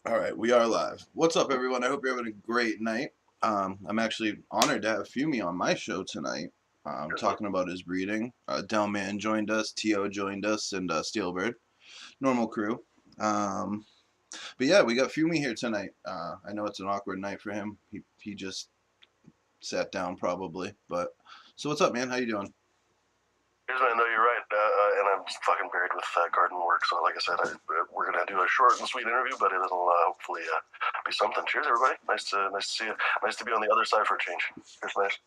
All right, we are live. What's up, everyone? I hope you're having a great night. I'm actually honored to have Fumi on my show tonight, talking about his breeding. Delman joined us, T.O. joined us, and Steelbird, normal crew. Um, but yeah, we got Fumi here tonight. I know it's an awkward night for him. He just sat down probably. But so what's up, man? How you doing? Here's what I know you're right, and I'm just fucking buried with garden work. So, like I said, we're gonna do a short and sweet interview, but it'll hopefully be something. Cheers, everybody. Nice to see you. Nice to be on the other side for a change. It's nice.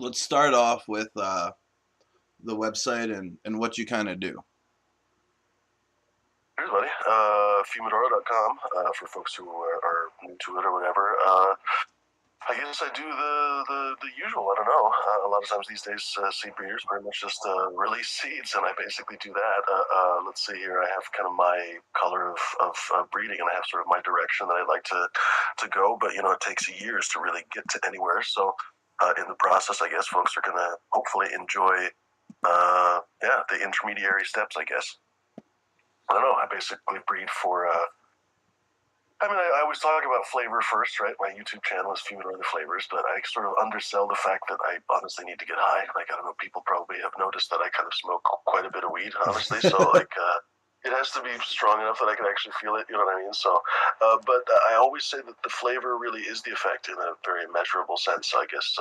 Let's start off with the website and what you kind of do. Cheers, buddy. Fumidoro.com for folks who are new to it or whatever. I guess I do the usual. I don't know. A lot of times these days, seed breeders pretty much just release seeds, and I basically do that. Let's see here. I have kind of my color of breeding, and I have sort of my direction that I'd like to go. But it takes years to really get to anywhere. So in the process, I guess folks are gonna hopefully enjoy, the intermediary steps. I guess. I don't know. I basically breed for. I always talk about flavor first, right? My YouTube channel is Fumidor the Flavors, but I sort of undersell the fact that I honestly need to get high. Like, I don't know, people probably have noticed that I kind of smoke quite a bit of weed, honestly. So, it has to be strong enough that I can actually feel it, you know what I mean? So, but I always say that the flavor really is the effect in a very measurable sense. I guess,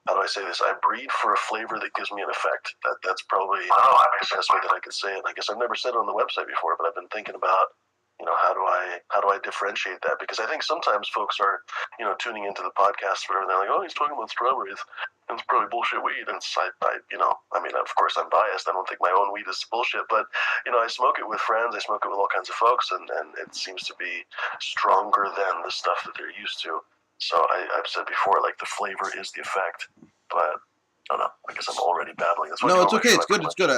how do I say this? I breed for a flavor that gives me an effect. That's probably the best way that I could say it. I guess I've never said it on the website before, but I've been thinking about how do I differentiate that? Because I think sometimes folks are, tuning into the podcast or whatever, and they're like, oh, he's talking about strawberries, and it's probably bullshit weed. And it's, of course I'm biased. I don't think my own weed is bullshit, but, I smoke it with friends. I smoke it with all kinds of folks, and it seems to be stronger than the stuff that they're used to. So I've said before, like, the flavor is the effect, but I don't know. I guess I'm already babbling. No, it's okay. It's good. It's good.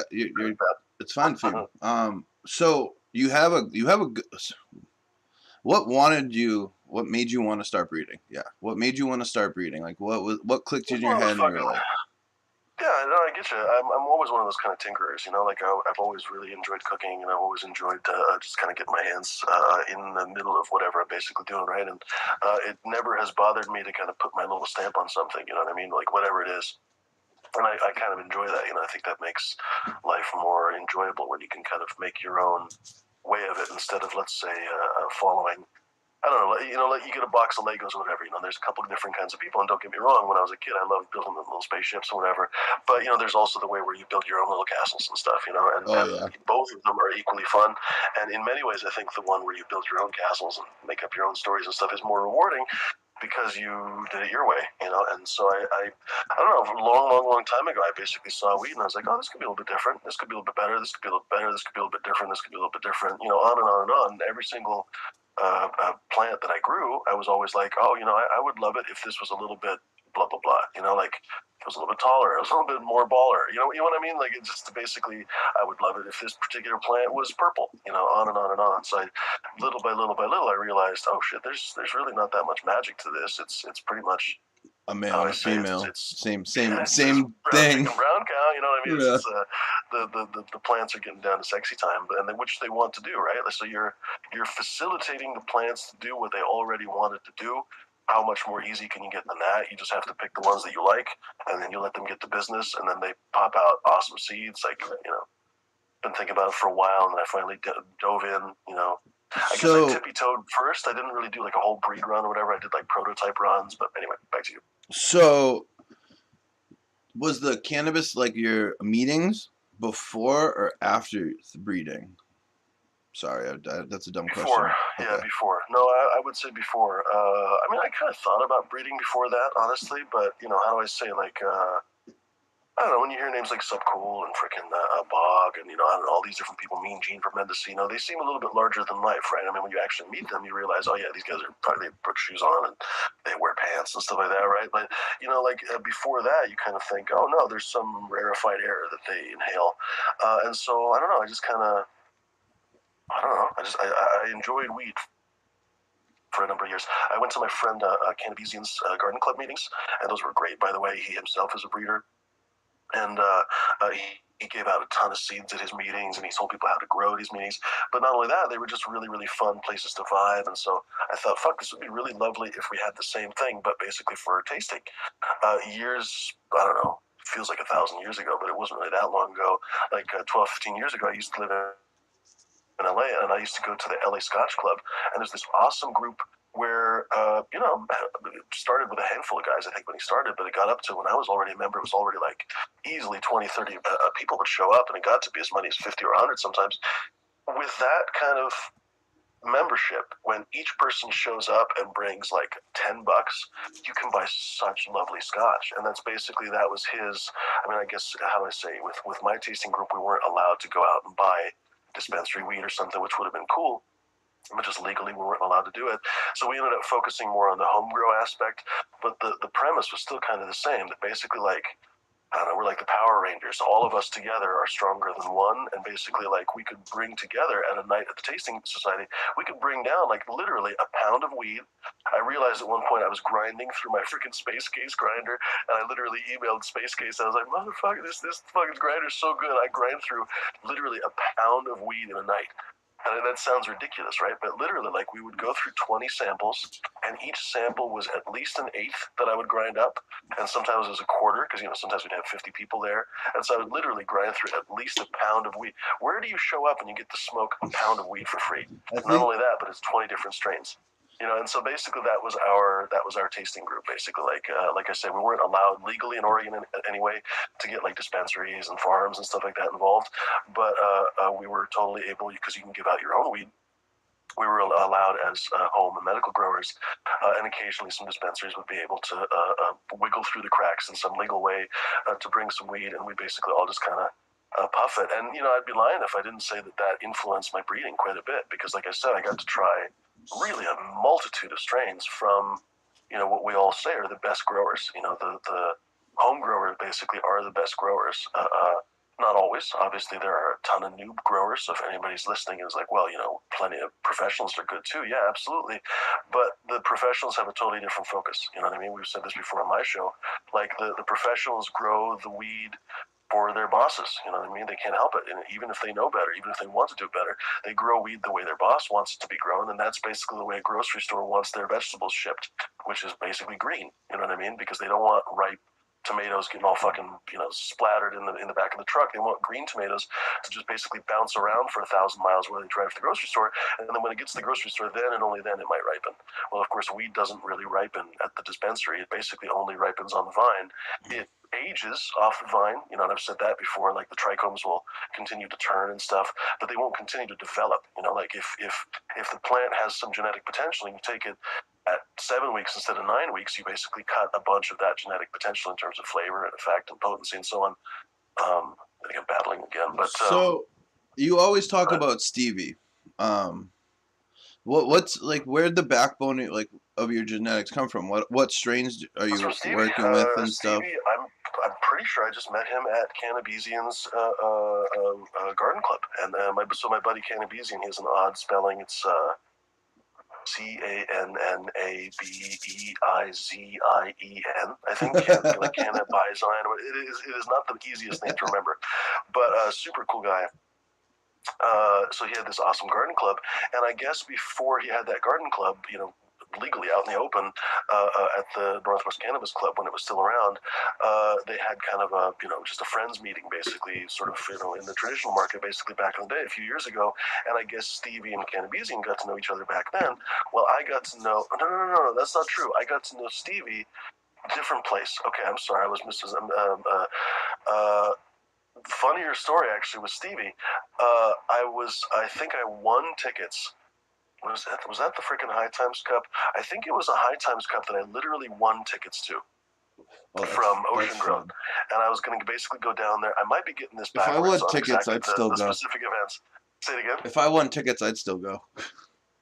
It's fine for you. So you have a what made you want to start breeding? Yeah, what made you want to start breeding? Like what clicked in your head and you were like, yeah, no, I get you. I'm always one of those kind of tinkerers, Like I've always really enjoyed cooking, and I've always enjoyed just kind of getting my hands in the middle of whatever I'm basically doing, right? And it never has bothered me to kind of put my little stamp on something, you know what I mean? Like whatever it is. And I kind of enjoy that, I think that makes life more enjoyable when you can kind of make your own way of it instead of, let's say, following. I don't know, like you get a box of Legos or whatever, there's a couple of different kinds of people, and don't get me wrong, when I was a kid, I loved building the little spaceships and whatever, but, there's also the way where you build your own little castles and stuff, and both of them are equally fun, and in many ways, I think the one where you build your own castles and make up your own stories and stuff is more rewarding, because you did it your way, and so I don't know, a long time ago, I basically saw weed, and I was like, oh, this could be a little bit different, this could be a little bit better, this could be a little better, this could be a little bit different, this could be a little bit different, on and on and on, every single plant that I grew, I was always like, oh, I would love it if this was a little bit blah, blah, blah, like it was a little bit taller, it was a little bit more baller, you know what I mean? Like it's just basically, I would love it if this particular plant was purple, on and on and on. So little by little by little, I realized, oh shit, there's really not that much magic to this. It's pretty much a male and a female, same brown thing. Brown cow, you know what I mean? Yeah. The plants are getting down to sexy time, and which they want to do, right? So you're facilitating the plants to do what they already wanted to do. How much more easy can you get than that? You just have to pick the ones that you like, and then you let them get to business, and then they pop out awesome seeds. Like, been thinking about it for a while, and I finally dove in, I guess I tippy-toed first. I didn't really do like a whole breed run or whatever. I did like prototype runs, but anyway, back to you. So was the cannabis like your meetings before or after the breeding? Sorry, that's a dumb question. Before. No, I would say before. I kind of thought about breeding before that, honestly, but, how do I say, like, I don't know, when you hear names like Subcool and frickin' Bog and, I don't know, all these different people, Mean Gene from Mendocino, they seem a little bit larger than life, right? I mean, when you actually meet them, you realize, oh, yeah, these guys are probably, they put shoes on and they wear pants and stuff like that, right? But, before that, you kind of think, oh, no, there's some rarefied air that they inhale. And so, I don't know, I don't know. I enjoyed weed for a number of years. I went to my friend Cannabisian's garden club meetings, and those were great, by the way. He himself is a breeder. and he gave out a ton of seeds at his meetings, and he told people how to grow at his meetings. But not only that, they were just really, really fun places to vibe. And so I thought, fuck, this would be really lovely if we had the same thing, but basically for tasting. Years, I don't know, feels like 1,000 years ago, but it wasn't really that long ago. Like 12, 15 years ago, I used to live in LA, and I used to go to the LA Scotch Club, and there's this awesome group where, it started with a handful of guys, I think, when he started, but it got up to, when I was already a member, it was already like easily 20, 30 people would show up, and it got to be as many as 50 or 100 sometimes. With that kind of membership, when each person shows up and brings like $10, you can buy such lovely scotch. And that's basically, that was his. I mean, I guess, how do I say, with my tasting group, we weren't allowed to go out and buy dispensary weed or something, which would have been cool, but just legally we weren't allowed to do it. So we ended up focusing more on the home grow aspect, but the premise was still kind of the same, that basically, like, I don't know, we're like the Power Rangers. All of us together are stronger than one, and basically, like, we could bring together at a night at the Tasting Society, we could bring down, like, literally a pound of weed. I realized at one point I was grinding through my freaking Space Case grinder, and I literally emailed Space Case, and I was like, motherfucker, this fucking grinder's so good. I grind through literally a pound of weed in a night. And that sounds ridiculous, right? But literally, like, we would go through 20 samples, and each sample was at least an eighth that I would grind up, and sometimes it was a quarter, because, sometimes we'd have 50 people there, and so I would literally grind through at least a pound of weed. Where do you show up and you get to smoke a pound of weed for free? Not only that, but it's 20 different strains. And so basically that was our tasting group. Basically, like I said, we weren't allowed legally in Oregon anyway to get like dispensaries and farms and stuff like that involved, but we were totally able, because you can give out your own weed. We were allowed as home and medical growers, and occasionally some dispensaries would be able to wiggle through the cracks in some legal way to bring some weed, and we basically all just kind of puff it. And I'd be lying if I didn't say that influenced my breeding quite a bit, because, like I said, I got to try really a multitude of strains from what we all say are the best growers. The home growers basically are the best growers. Not always. Obviously, there are a ton of noob growers. So if anybody's listening and is like, well, plenty of professionals are good too. Yeah, absolutely. But the professionals have a totally different focus. You know what I mean? We've said this before on my show. Like, the professionals grow the weed for their bosses. You know what I mean? They can't help it. And even if they know better, even if they want to do better, they grow weed the way their boss wants it to be grown. And that's basically the way a grocery store wants their vegetables shipped, which is basically green. You know what I mean? Because they don't want ripe tomatoes getting all fucking splattered in the back of the truck. They want green tomatoes to just basically bounce around for 1,000 miles where they drive to the grocery store, and then when it gets to the grocery store, then and only then it might ripen. Well, of course, weed doesn't really ripen at the dispensary. It basically only ripens on the vine. It ages off the vine, and I've said that before, like the trichomes will continue to turn and stuff, but they won't continue to develop. Like if the plant has some genetic potential and you take it at 7 weeks instead of 9 weeks, you basically cut a bunch of that genetic potential in terms of flavor and effect and potency and so on. I think I'm babbling again, but so you always talk about Stevie. What's like, where'd the backbone of your genetics come from? What strains are you working with and stuff? Stevie, I'm pretty sure I just met him at Cannabezian's garden club, and my buddy Cannabezian, he has an odd spelling. It's Cannabeizen, I think, like Cannabizine. It is not the easiest name to remember, but super cool guy. So he had this awesome garden club, and I guess before he had that garden club, legally out in the open at the Northwest Cannabis Club when it was still around, they had kind of a just a friends meeting, basically, sort of in the traditional market, basically back in the day a few years ago. And I guess Stevie and Cannabezian got to know each other back then. Well, I got to know no, that's not true. I got to know Stevie different place. Okay, I'm sorry, I was Mrs. Funnier story actually with Stevie. I think I won tickets. Was that the freaking High Times Cup? I think it was a High Times Cup that I literally won tickets to from Ocean Grove, and I was going to basically go down there. I might be getting this backwards. If I won tickets, I'd still go. The specific events. Say it again. If I won tickets, I'd still go.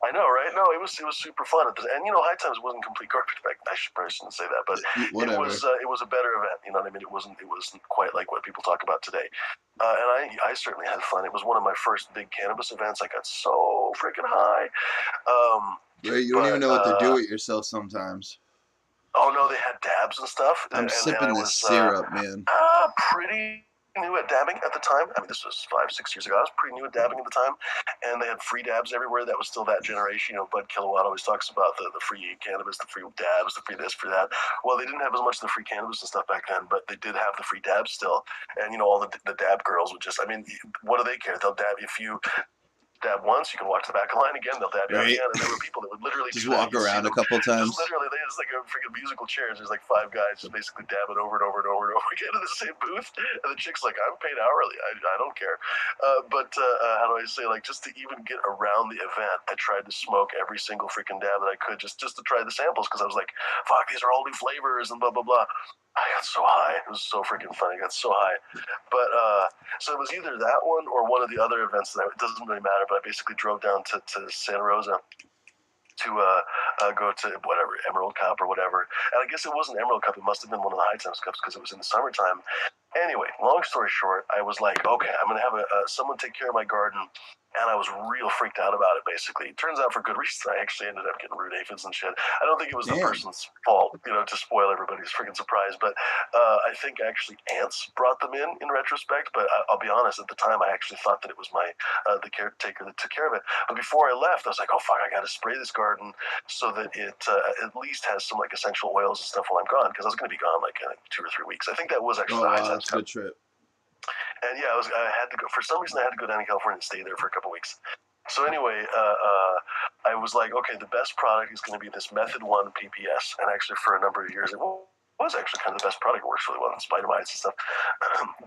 I know, right? No, it was super fun, and High Times wasn't complete garbage back. I probably shouldn't say that, but it was a better event. You know what I mean? It wasn't quite like what people talk about today, and I certainly had fun. It was one of my first big cannabis events. I got so freaking high. You don't even know what to do with yourself sometimes. Oh no, they had dabs and stuff, I'm and I sipping this was syrup, man. pretty new at dabbing at the time. I mean, this was 5, 6 years ago. I was pretty new at dabbing at the time, and they had free dabs everywhere. That was still that generation. You know, Bud Kilowatt always talks about the free cannabis, the free dabs, the free this, free that. Well, they didn't have as much of the free cannabis and stuff back then, but they did have the free dabs still. And you know, all the dab girls would just, I mean, what do they care? They'll dab if you dab once, you can walk to the back of the line again, they'll dab you out Right? again. And there were people that would literally Just do that. walk You'd see around a them couple just times. literally, they just like a freaking musical chairs. There's like 5 guys just basically dabbing over and over and over and over again in the same booth. And the chick's like, I'm paid hourly. I don't care. How do I say, like, just to even get around the event, I tried to smoke every single freaking dab that I could just to try the samples because I was like, fuck, these are all new flavors and blah, blah, blah. I got so high. It was so freaking funny. I got so high. But so it was either that one or one of the other events that it doesn't really matter. But I basically drove down to Santa Rosa to go to whatever Emerald Cup or whatever. And I guess it wasn't Emerald Cup. It must have been one of the High Times Cups because it was in the summertime. Anyway, long story short, I was like, okay, I'm gonna have someone take care of my garden. And I was real freaked out about it, basically. It turns out for good reason. I actually ended up getting root aphids and shit. I don't think it was the Damn. person's fault, you know, to spoil everybody's freaking surprise. But I think actually ants brought them in retrospect. But I'll be honest, at the time, I actually thought that it was my the caretaker that took care of it. But before I left, I was like, oh, fuck, I got to spray this garden so that it at least has some, like, essential oils and stuff while I'm gone. Because I was going to be gone, like, 2 or 3 weeks. I think that was actually Oh the High wow, Times that's a Cup. good trip. And yeah, I had to go. For some reason, I had to go down to California and stay there for a couple weeks. So anyway, I was like, okay, the best product is going to be this Method 1 PPS. And actually, for a number of years, it was actually kind of the best product. It works really well in spider mites and stuff.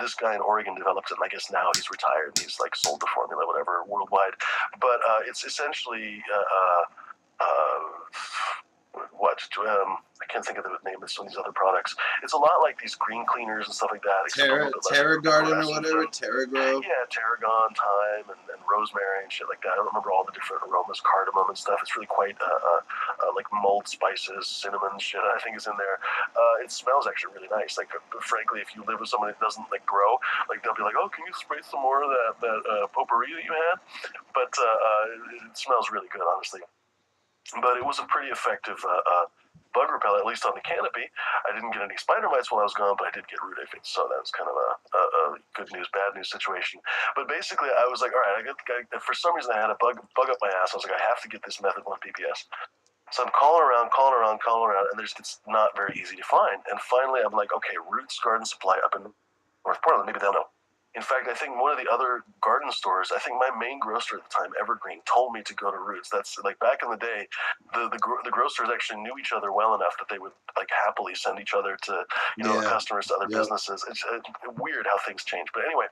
This guy in Oregon developed it, and I guess now he's retired and he's like sold the formula, whatever, worldwide. But it's essentially I can't think of the name of some of these other products. It's a lot like these green cleaners and stuff like that. Terra Garden or whatever, And, Terra Grove. yeah, tarragon, thyme, and rosemary and shit like that. I don't remember all the different aromas, cardamom and stuff. It's really quite like mulled spices, cinnamon shit. I think is in there. It smells actually really nice. Like, frankly, if you live with someone that doesn't like grow, like they'll be like, "Oh, can you spray some more of that potpourri that you had?" But it smells really good, honestly. But it was a pretty effective bug repellent, at least on the canopy. I didn't get any spider mites while I was gone, but I did get root aphids, so that was kind of a good news, bad news situation. But basically, I was like, all right, for some reason, I had a bug up my ass. I was like, I have to get this Method 1 PPS. So I'm calling around, and it's not very easy to find. And finally, I'm like, okay, Roots Garden Supply up in North Portland, maybe they'll know. In fact, I think one of the other garden stores, I think my main grocer at the time, Evergreen, told me to go to Roots. That's like back in the day, the grocers actually knew each other well enough that they would like happily send each other to customers to other businesses. It's weird how things change. But anyway,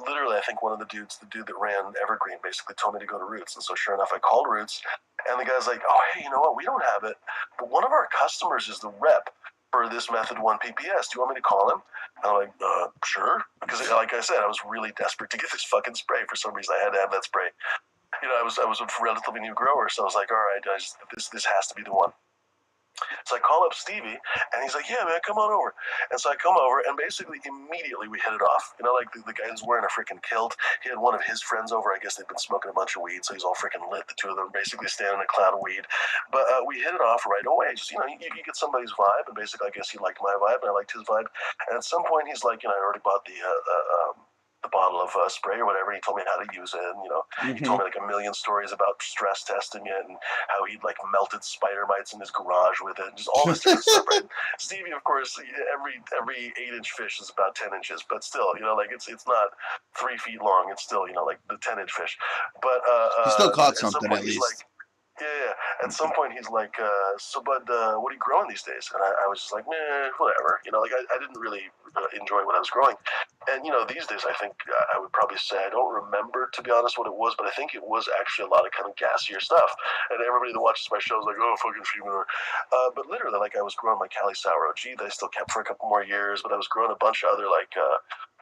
literally, I think one of the dude that ran Evergreen, basically told me to go to Roots. And so sure enough, I called Roots, and the guy's like, oh, hey, you know what? We don't have it, but one of our customers is the rep for this Method 1 PPS. Do you want me to call him? And I'm like, sure. Because like I said, I was really desperate to get this fucking spray. For some reason, I had to have that spray. You know, I was a relatively new grower, so I was like, all right, this has to be the one. So I call up Stevie, and he's like, yeah, man, come on over. And so I come over, and basically immediately we hit it off. You know, like the guy who's wearing a freaking kilt, he had one of his friends over. I guess they'd been smoking a bunch of weed, so he's all freaking lit. The two of them basically standing in a cloud of weed. But we hit it off right away. Just, you know, you get somebody's vibe, and basically I guess he liked my vibe, and I liked his vibe. And at some point he's like, you know, I already bought the bottle of spray or whatever. And he told me how to use it. And, you know, he told me like a million stories about stress testing it and how he'd like melted spider mites in his garage with it, and just all this different stuff. Right? Stevie, of course, every 8-inch fish is about 10 inches, but still, you know, like it's not 3 feet long. It's still, you know, like the 10-inch fish. But You still caught at some something point at he's least. like, yeah. At some point, he's like, so, bud, what are you growing these days? And I was just like, whatever. You know, like I didn't really enjoy what I was growing. And, you know, these days, I think I would probably say, I don't remember, to be honest, what it was, but I think it was actually a lot of kind of gassier stuff. And everybody that watches my show is like, oh, fucking Fuminor. But literally, like, I was growing my Cali Sour OG that I still kept for a couple more years, but I was growing a bunch of other, like,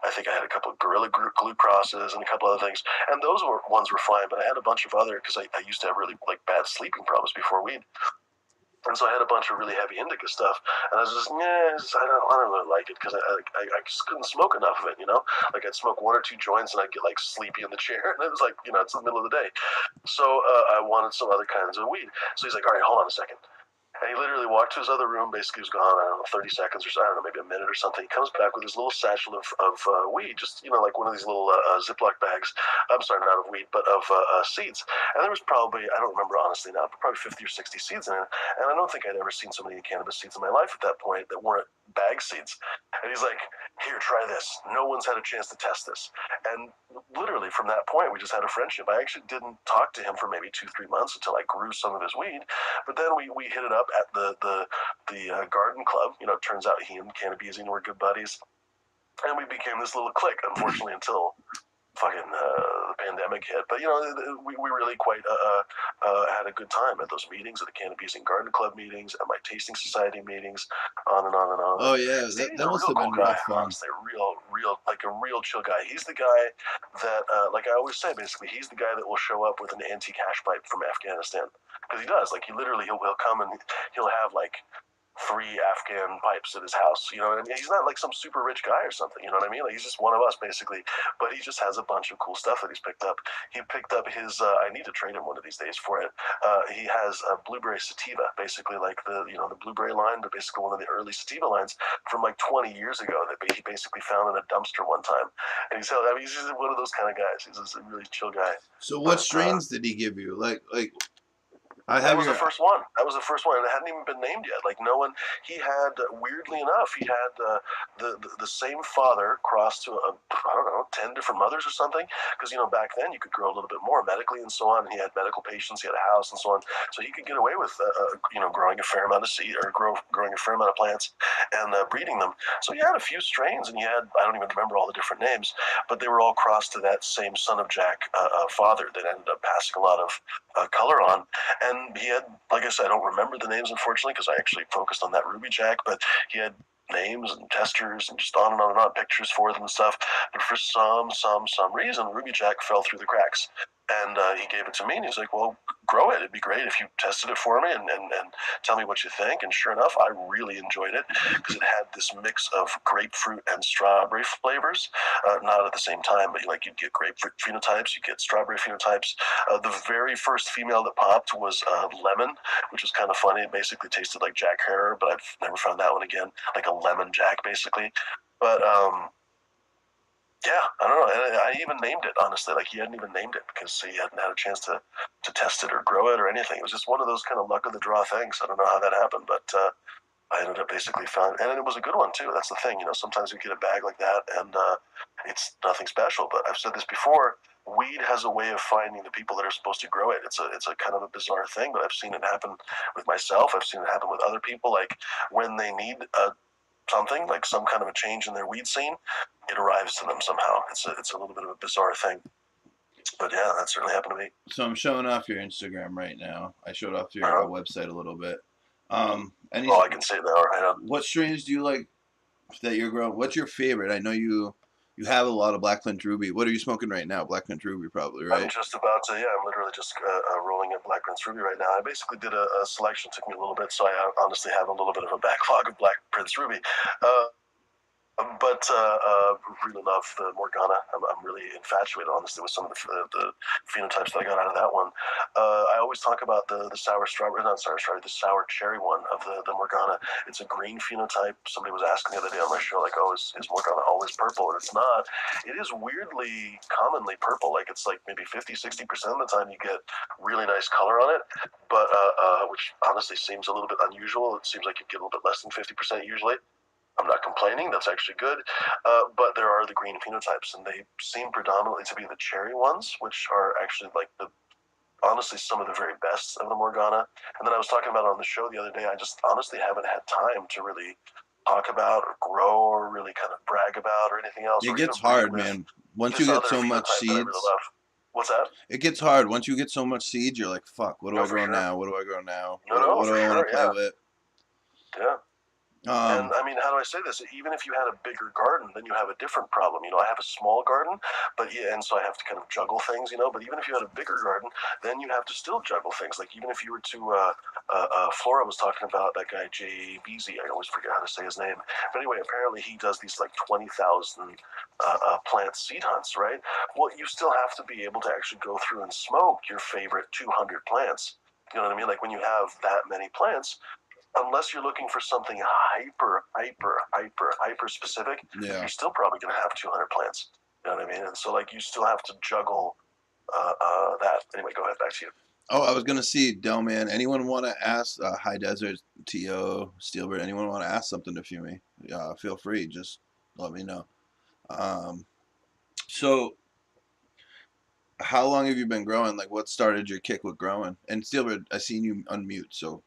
I think I had a couple of Gorilla Glue crosses and a couple other things. And those ones were fine, but I had a bunch of other, because I used to have really, like, bad sleeping problems before weed. And so I had a bunch of really heavy indica stuff, and I was just, I don't really like it because I just couldn't smoke enough of it, you know? Like, I'd smoke 1 or 2 joints, and I'd get, like, sleepy in the chair, and it was like, you know, it's the middle of the day. So I wanted some other kinds of weed. So he's like, all right, hold on a second. And he literally walked to his other room. Basically, he was gone, I don't know, 30 seconds or so, I don't know, maybe a minute or something. He comes back with his little satchel of weed, just, like one of these little Ziploc bags. I'm sorry, not of weed, but of seeds. And there was probably, I don't remember honestly now, but probably 50 or 60 seeds in it. And I don't think I'd ever seen so many cannabis seeds in my life at that point that weren't bag seeds. And he's like, here, try this. No one's had a chance to test this. And literally from that point, we just had a friendship. I actually didn't talk to him for maybe 2-3 months until I grew some of his weed. But then we hit it up at the garden club. It turns out he and Cannabis were good buddies. And we became this little clique, unfortunately, until fucking the pandemic hit. But we really quite had a good time at those meetings, at the Cannabis Garden Club meetings, at my tasting society meetings, on and on and on. Oh yeah, Stevie's that a must real have been cool real guy, fun. honestly, like a real chill guy. He's the guy that, like I always say, basically, he's the guy that will show up with an antique hash pipe from Afghanistan, because he does. Like, he'll come and he'll have like 3 Afghan pipes at his house. You know what I mean? He's not like some super rich guy or something. You know what I mean? Like, he's just one of us, basically. But he just has a bunch of cool stuff that he's picked up. He picked up his. I need to trade him one of these days for it. He has a blueberry sativa, basically like the blueberry line, but basically one of the early sativa lines from like 20 years ago that he basically found in a dumpster one time. And he's just one of those kind of guys. He's just a really chill guy. So what strains did he give you? Like that was the first one. That was the first one, and it hadn't even been named yet. Like, no one. He had, weirdly enough, he had the same father crossed to I don't know, 10 different mothers or something. Because back then you could grow a little bit more medically and so on. And he had medical patients. He had a house and so on. So he could get away with growing a fair amount of seed or growing a fair amount of plants and breeding them. So he had a few strains, and he had, I don't even remember all the different names, but they were all crossed to that same son of Jack father that ended up passing a lot of color on. And he had, like I said, I don't remember the names, unfortunately, because I actually focused on that Ruby Jack, but he had names and testers and just on and on and on, pictures for them and stuff. But for some reason, Ruby Jack fell through the cracks. And he gave it to me, and he's like, well, grow it. It'd be great if you tested it for me and tell me what you think. And sure enough, I really enjoyed it because it had this mix of grapefruit and strawberry flavors, not at the same time, but like you'd get grapefruit phenotypes, you get strawberry phenotypes. The very first female that popped was lemon, which was kind of funny. It basically tasted like Jack Herer, but I've never found that one again, like a lemon Jack, basically. But yeah, I don't know. And I even named it, honestly. Like, he hadn't even named it because he hadn't had a chance to test it or grow it or anything. It was just one of those kind of luck of the draw things. I don't know how that happened, but I ended up basically finding, and it was a good one too. That's the thing, sometimes you get a bag like that and it's nothing special. But I've said this before, weed has a way of finding the people that are supposed to grow it. It's a kind of a bizarre thing, but I've seen it happen with myself. I've seen it happen with other people. Like, when they need something, like some kind of a change in their weed scene, it arrives to them somehow. It's a little bit of a bizarre thing. But yeah, that certainly happened to me. So I'm showing off your Instagram right now. I showed off your website a little bit. I can see it now. Right. What strains do you like that you're growing? What's your favorite? I know you have a lot of Black Flint Ruby. What are you smoking right now? Black Flint Ruby, probably, right? I'm just about to. Yeah, I'm literally just rolling in Black Prince Ruby right now. I basically did a selection. It took me a little bit, so I honestly have a little bit of a backlog of Black Prince Ruby. But really love the Morgana. I'm really infatuated, honestly, with some of the phenotypes that I got out of that one. I always talk about the sour strawberry, not sour strawberry, the sour cherry one of the Morgana. It's a green phenotype. Somebody was asking the other day on my show, like, oh, is Morgana always purple? And it's not. It is weirdly commonly purple. Like, it's like maybe 50-60% of the time you get really nice color on it, but which honestly seems a little bit unusual. It seems like you get a little bit less than 50% usually. I'm not complaining, that's actually good, but there are the green phenotypes, and they seem predominantly to be the cherry ones, which are actually like honestly some of the very best of the Morgana. And then I was talking about it on the show the other day, I just honestly haven't had time to really talk about or grow or really kind of brag about or anything else. It gets hard, man. Once you get so much seeds. Really, what's that? It gets hard. Once you get so much seeds, you're like, fuck, what do I grow now? What do I grow now? What do I want to play with? Yeah. And I mean, how do I say this? Even if you had a bigger garden, then you have a different problem. I have a small garden, but yeah, and so I have to kind of juggle things, But even if you had a bigger garden, then you have to still juggle things. Like, even if you were to, Flora was talking about that guy Jay Beasy. I always forget how to say his name. But anyway, apparently he does these like 20,000 plant seed hunts, right? Well, you still have to be able to actually go through and smoke your favorite 200 plants. You know what I mean? Like, when you have that many plants, unless you're looking for something hyper specific, Yeah. you're still probably going to have 200 plants. You know what I mean? And so like you still have to juggle that. Anyway, go ahead. Back to you. Oh, I was gonna see Delman. Anyone want to ask High Desert, To Steelbird? Anyone want to ask something to Fumi? Feel free. Just let me know. Um, so, how long have you been growing? Like, what started your kick with growing? And Steelbird, I seen you unmute, so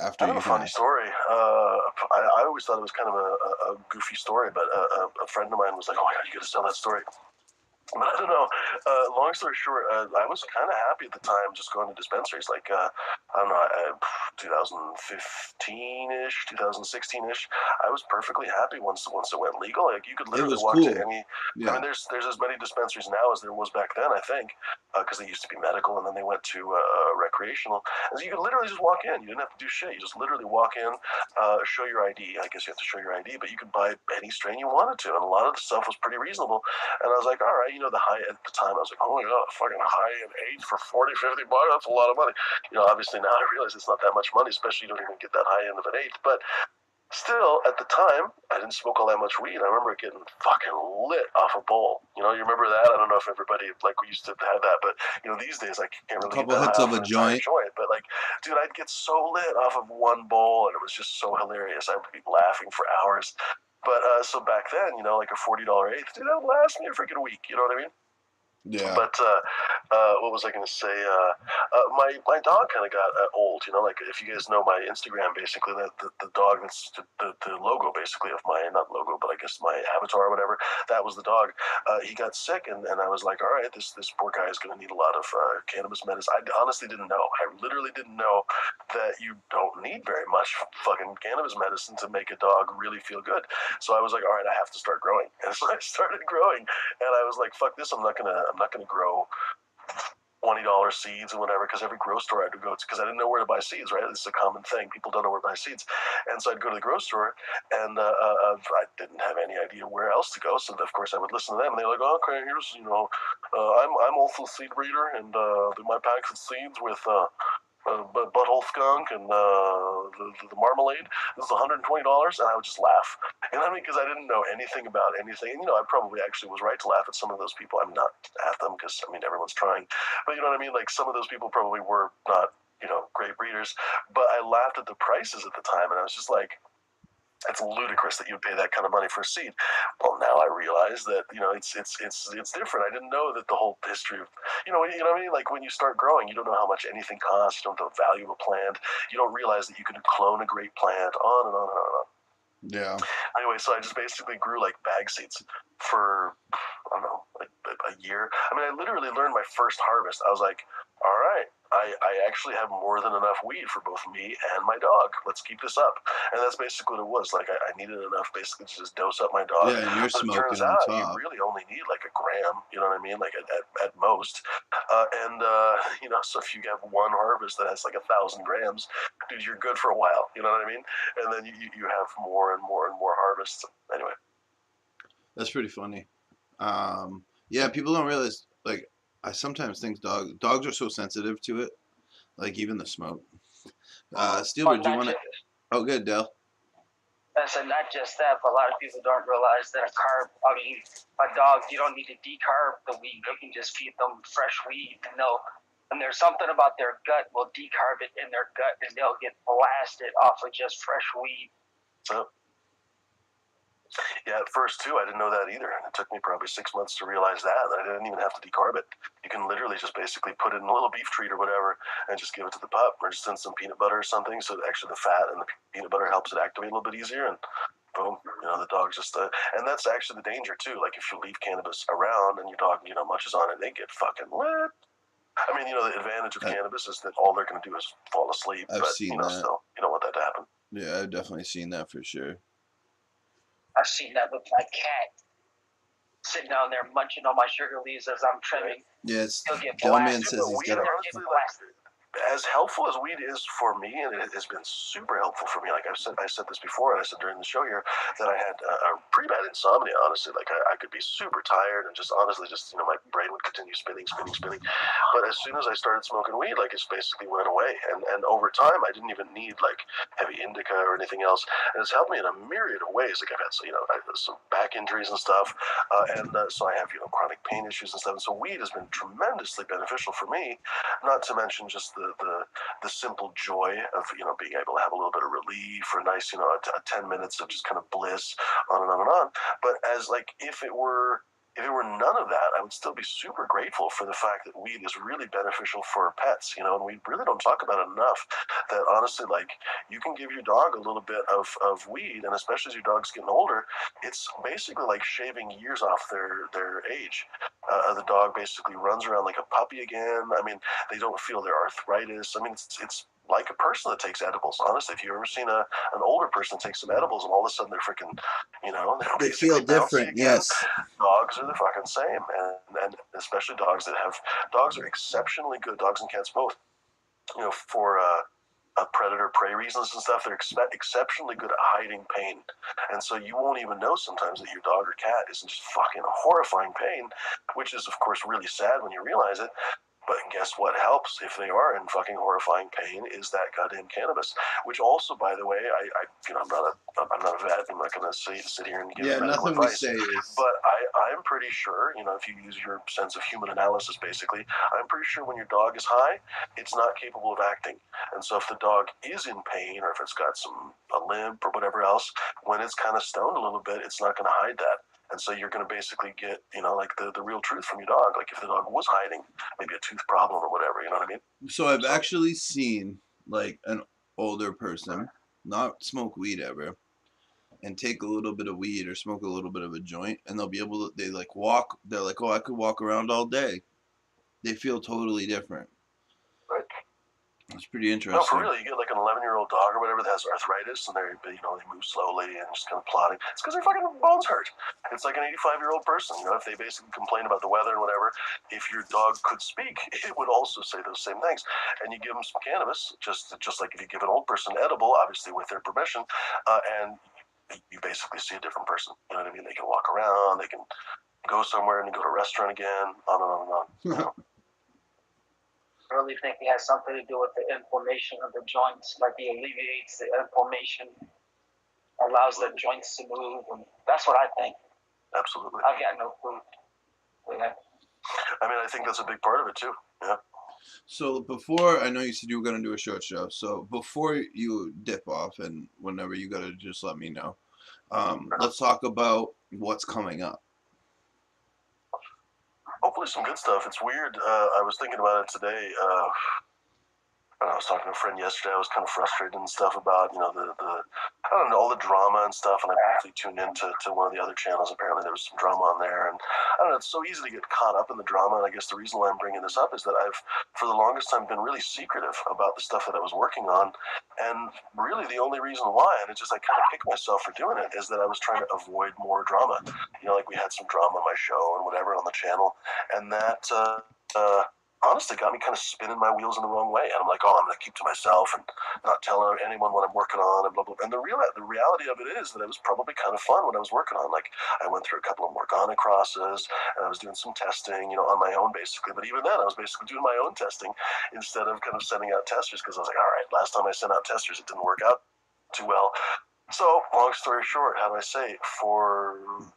after I have you a can funny ask. story. I always thought it was kind of a goofy story, but a friend of mine was like, "Oh my god, you got to tell that story." But I don't know. Long story short, I was kind of happy at the time just going to dispensaries. Like, I don't know, 2015-ish, 2016-ish. I was perfectly happy once it went legal. Like, you could It literally was walk to cool. any. I Yeah. mean, there's as many dispensaries now as there was back then, I think, because they used to be medical and then they went to recreational. And so you could literally just walk in. You didn't have to do shit. You just literally walk in, show your ID. I guess you have to show your ID, but you could buy any strain you wanted to. And a lot of the stuff was pretty reasonable. And I was like, all right, the high at the time, I was like, oh my god, fucking high and eight for 40, 50 bucks, that's a lot of money. Obviously now I realize it's not that much money, especially you don't even get that high end of an eighth. But still, at the time, I didn't smoke all that much weed. I remember getting fucking lit off a bowl. You remember that? I don't know if everybody, like, we used to have that, but, these days I can't A really get couple that hits high of off a an entire joint. joint. But, like, dude, I'd get so lit off of one bowl, and it was just so hilarious. I would be laughing for hours. But so back then, like a $40 eighth, dude, that would last me a freaking week. You know what I mean? Yeah. But what was I going to say? My dog kind of got old. Like if you guys know my Instagram, basically the dog that's the logo basically of my, not logo, but I guess my avatar or whatever. That was the dog. He got sick, and I was like, all right, this poor guy is going to need a lot of cannabis medicine. I honestly didn't know. I literally didn't know that you don't need very much fucking cannabis medicine to make a dog really feel good. So I was like, all right, I have to start growing. And so I started growing, and I was like, fuck this, I'm not gonna grow $20 seeds and whatever, because every grocery store I had to go to, because I didn't know where to buy seeds, right? This is a common thing. People don't know where to buy seeds. And so I'd go to the grocery store, and I didn't have any idea where else to go. So, of course, I would listen to them, and they're like, oh, okay, here's, I'm also a seed breeder, and my packs of seeds with butthole skunk and the marmalade. This is $120, and I would just laugh. You know what I mean? Because I didn't know anything about anything. And I probably actually was right to laugh at some of those people. I'm not at them because everyone's trying, but you know what I mean. Like some of those people probably were not great breeders, but I laughed at the prices at the time, and I was just like, it's ludicrous that you'd pay that kind of money for a seed. Well, now I realize that it's different. I didn't know that the whole history of you know what I mean. Like when you start growing, you don't know how much anything costs. You don't know the value of a plant. You don't realize that you can clone a great plant. On and on and on and on. Yeah. Anyway, so I just basically grew like bag seeds for I don't know, like a year. I literally learned my first harvest. I was like, all right, I actually have more than enough weed for both me and my dog. Let's keep this up. And that's basically what it was. Like I needed enough basically to just dose up my dog. Yeah, and you're But it turns smoking on out you top. really only need like a gram, you know what I mean? Like at most. So if you have one harvest that has like 1,000 grams, dude, you're good for a while. You know what I mean? And then you have more and more and more harvests. Anyway. That's pretty funny. Yeah, people don't realize. Like, I sometimes think dogs are so sensitive to it. Like even the smoke. Well, Steelbird, do you not want to? just, Oh, good, Dell. I said not just that, but a lot of people don't realize that a dog, you don't need to decarb the weed. You can just feed them fresh weed, and there's something about their gut will decarb it in their gut, and they'll get blasted off of just fresh weed. So yeah, at first too, I didn't know that either. It took me probably 6 months to realize that I didn't even have to decarb it. You can literally just basically put it in a little beef treat or whatever, and just give it to the pup, or just in some peanut butter or something. So actually, the fat and the peanut butter helps it activate a little bit easier, and boom, the dog just. And that's actually the danger too. Like if you leave cannabis around and your dog, munches on it, they get fucking lit. The advantage of cannabis is that all they're going to do is fall asleep. I've But seen that. still, you don't want that to happen. Yeah, I've definitely seen that for sure. I've seen that with my cat sitting down there munching on my sugar leaves as I'm trimming. Yeah, He'll get Delman blasted. says he's got They're getting blasted. as helpful as weed is for me, and it has been super helpful for me. Like I said this before, and I said during the show here that I had a pretty bad insomnia. Honestly, like I could be super tired and just honestly, just my brain would continue spinning, spinning, spinning. But as soon as I started smoking weed, like it basically went away. And over time, I didn't even need like heavy indica or anything else, and it's helped me in a myriad of ways. Like I've had some back injuries and stuff, and so I have chronic pain issues and stuff. And so weed has been tremendously beneficial for me. Not to mention just the simple joy of being able to have a little bit of relief or a nice a 10 minutes of just kind of bliss, on and on and on. But as like if it were none of that, I would still be super grateful for the fact that weed is really beneficial for pets, and we really don't talk about it enough. That honestly, like you can give your dog a little bit of weed, and especially as your dog's getting older, it's basically like shaving years off their age. The dog basically runs around like a puppy again. I mean, they don't feel their arthritis. I mean, it's like a person that takes edibles. Honestly, if you've ever seen an older person take some edibles and all of a sudden they're freaking, They feel different. Yes. Dogs are the fucking same, and especially dogs are exceptionally good. Dogs and cats both, for predator prey reasons and stuff. They're exceptionally good at hiding pain, and so you won't even know sometimes that your dog or cat is in just fucking horrifying pain, which is of course really sad when you realize it. But guess what helps if they are in fucking horrifying pain is that goddamn cannabis. Which also, by the way, I'm not a vet. I'm not going to sit here and give medical advice. We say is. But I'm pretty sure, if you use your sense of human analysis, basically, I'm pretty sure when your dog is high, it's not capable of acting. And so if the dog is in pain or if it's got a limp or whatever else, when it's kind of stoned a little bit, it's not going to hide that. And so you're going to basically get, like the real truth from your dog. Like if the dog was hiding maybe a tooth problem or whatever, you know what I mean? So I've actually seen like an older person not smoke weed ever and take a little bit of weed or smoke a little bit of a joint, and they'll be able to, they're like, oh, I could walk around all day. They feel totally different. Right. It's pretty interesting. No, for real, you get like an 11-year-old dog or whatever that has arthritis, and they move slowly and just kind of plodding. It's because their fucking bones hurt. It's like an 85-year-old person. If they basically complain about the weather and whatever, if your dog could speak, it would also say those same things. And you give them some cannabis, just like if you give an old person edible, obviously with their permission, and you basically see a different person. You know what I mean? They can walk around, they can go somewhere and go to a restaurant again, on and on and on. I really think it has something to do with the inflammation of the joints. Like it alleviates the inflammation, allows the joints to move, and that's what I think. Absolutely. I've got no clue. Yeah. I mean, I think that's a big part of it too. Yeah. So before, I know you said you were going to do a short show. So before you dip off and whenever you got to just let me know, let's talk about what's coming up. Hopefully some good stuff. It's weird. I was thinking about it today. I was talking to a friend yesterday. I was kind of frustrated and stuff about, I don't know, all the drama and stuff. And I briefly tuned into one of the other channels. Apparently there was some drama on there. And I don't know, it's so easy to get caught up in the drama. And I guess the reason why I'm bringing this up is that I've, for the longest time, been really secretive about the stuff that I was working on. And really the only reason why, and it's just I kind of kick myself for doing it, is that I was trying to avoid more drama. Like we had some drama on my show and whatever on the channel. And that, honestly got me kind of spinning my wheels in the wrong way. And I'm like, oh, I'm going to keep to myself and not tell anyone what I'm working on and blah, blah. And the reality of it is that it was probably kind of fun when I was working on. Like I went through a couple of Morgana crosses and I was doing some testing, on my own basically. But even then I was basically doing my own testing instead of kind of sending out testers because I was like, all right, last time I sent out testers, it didn't work out too well. So long story short, how do I say, for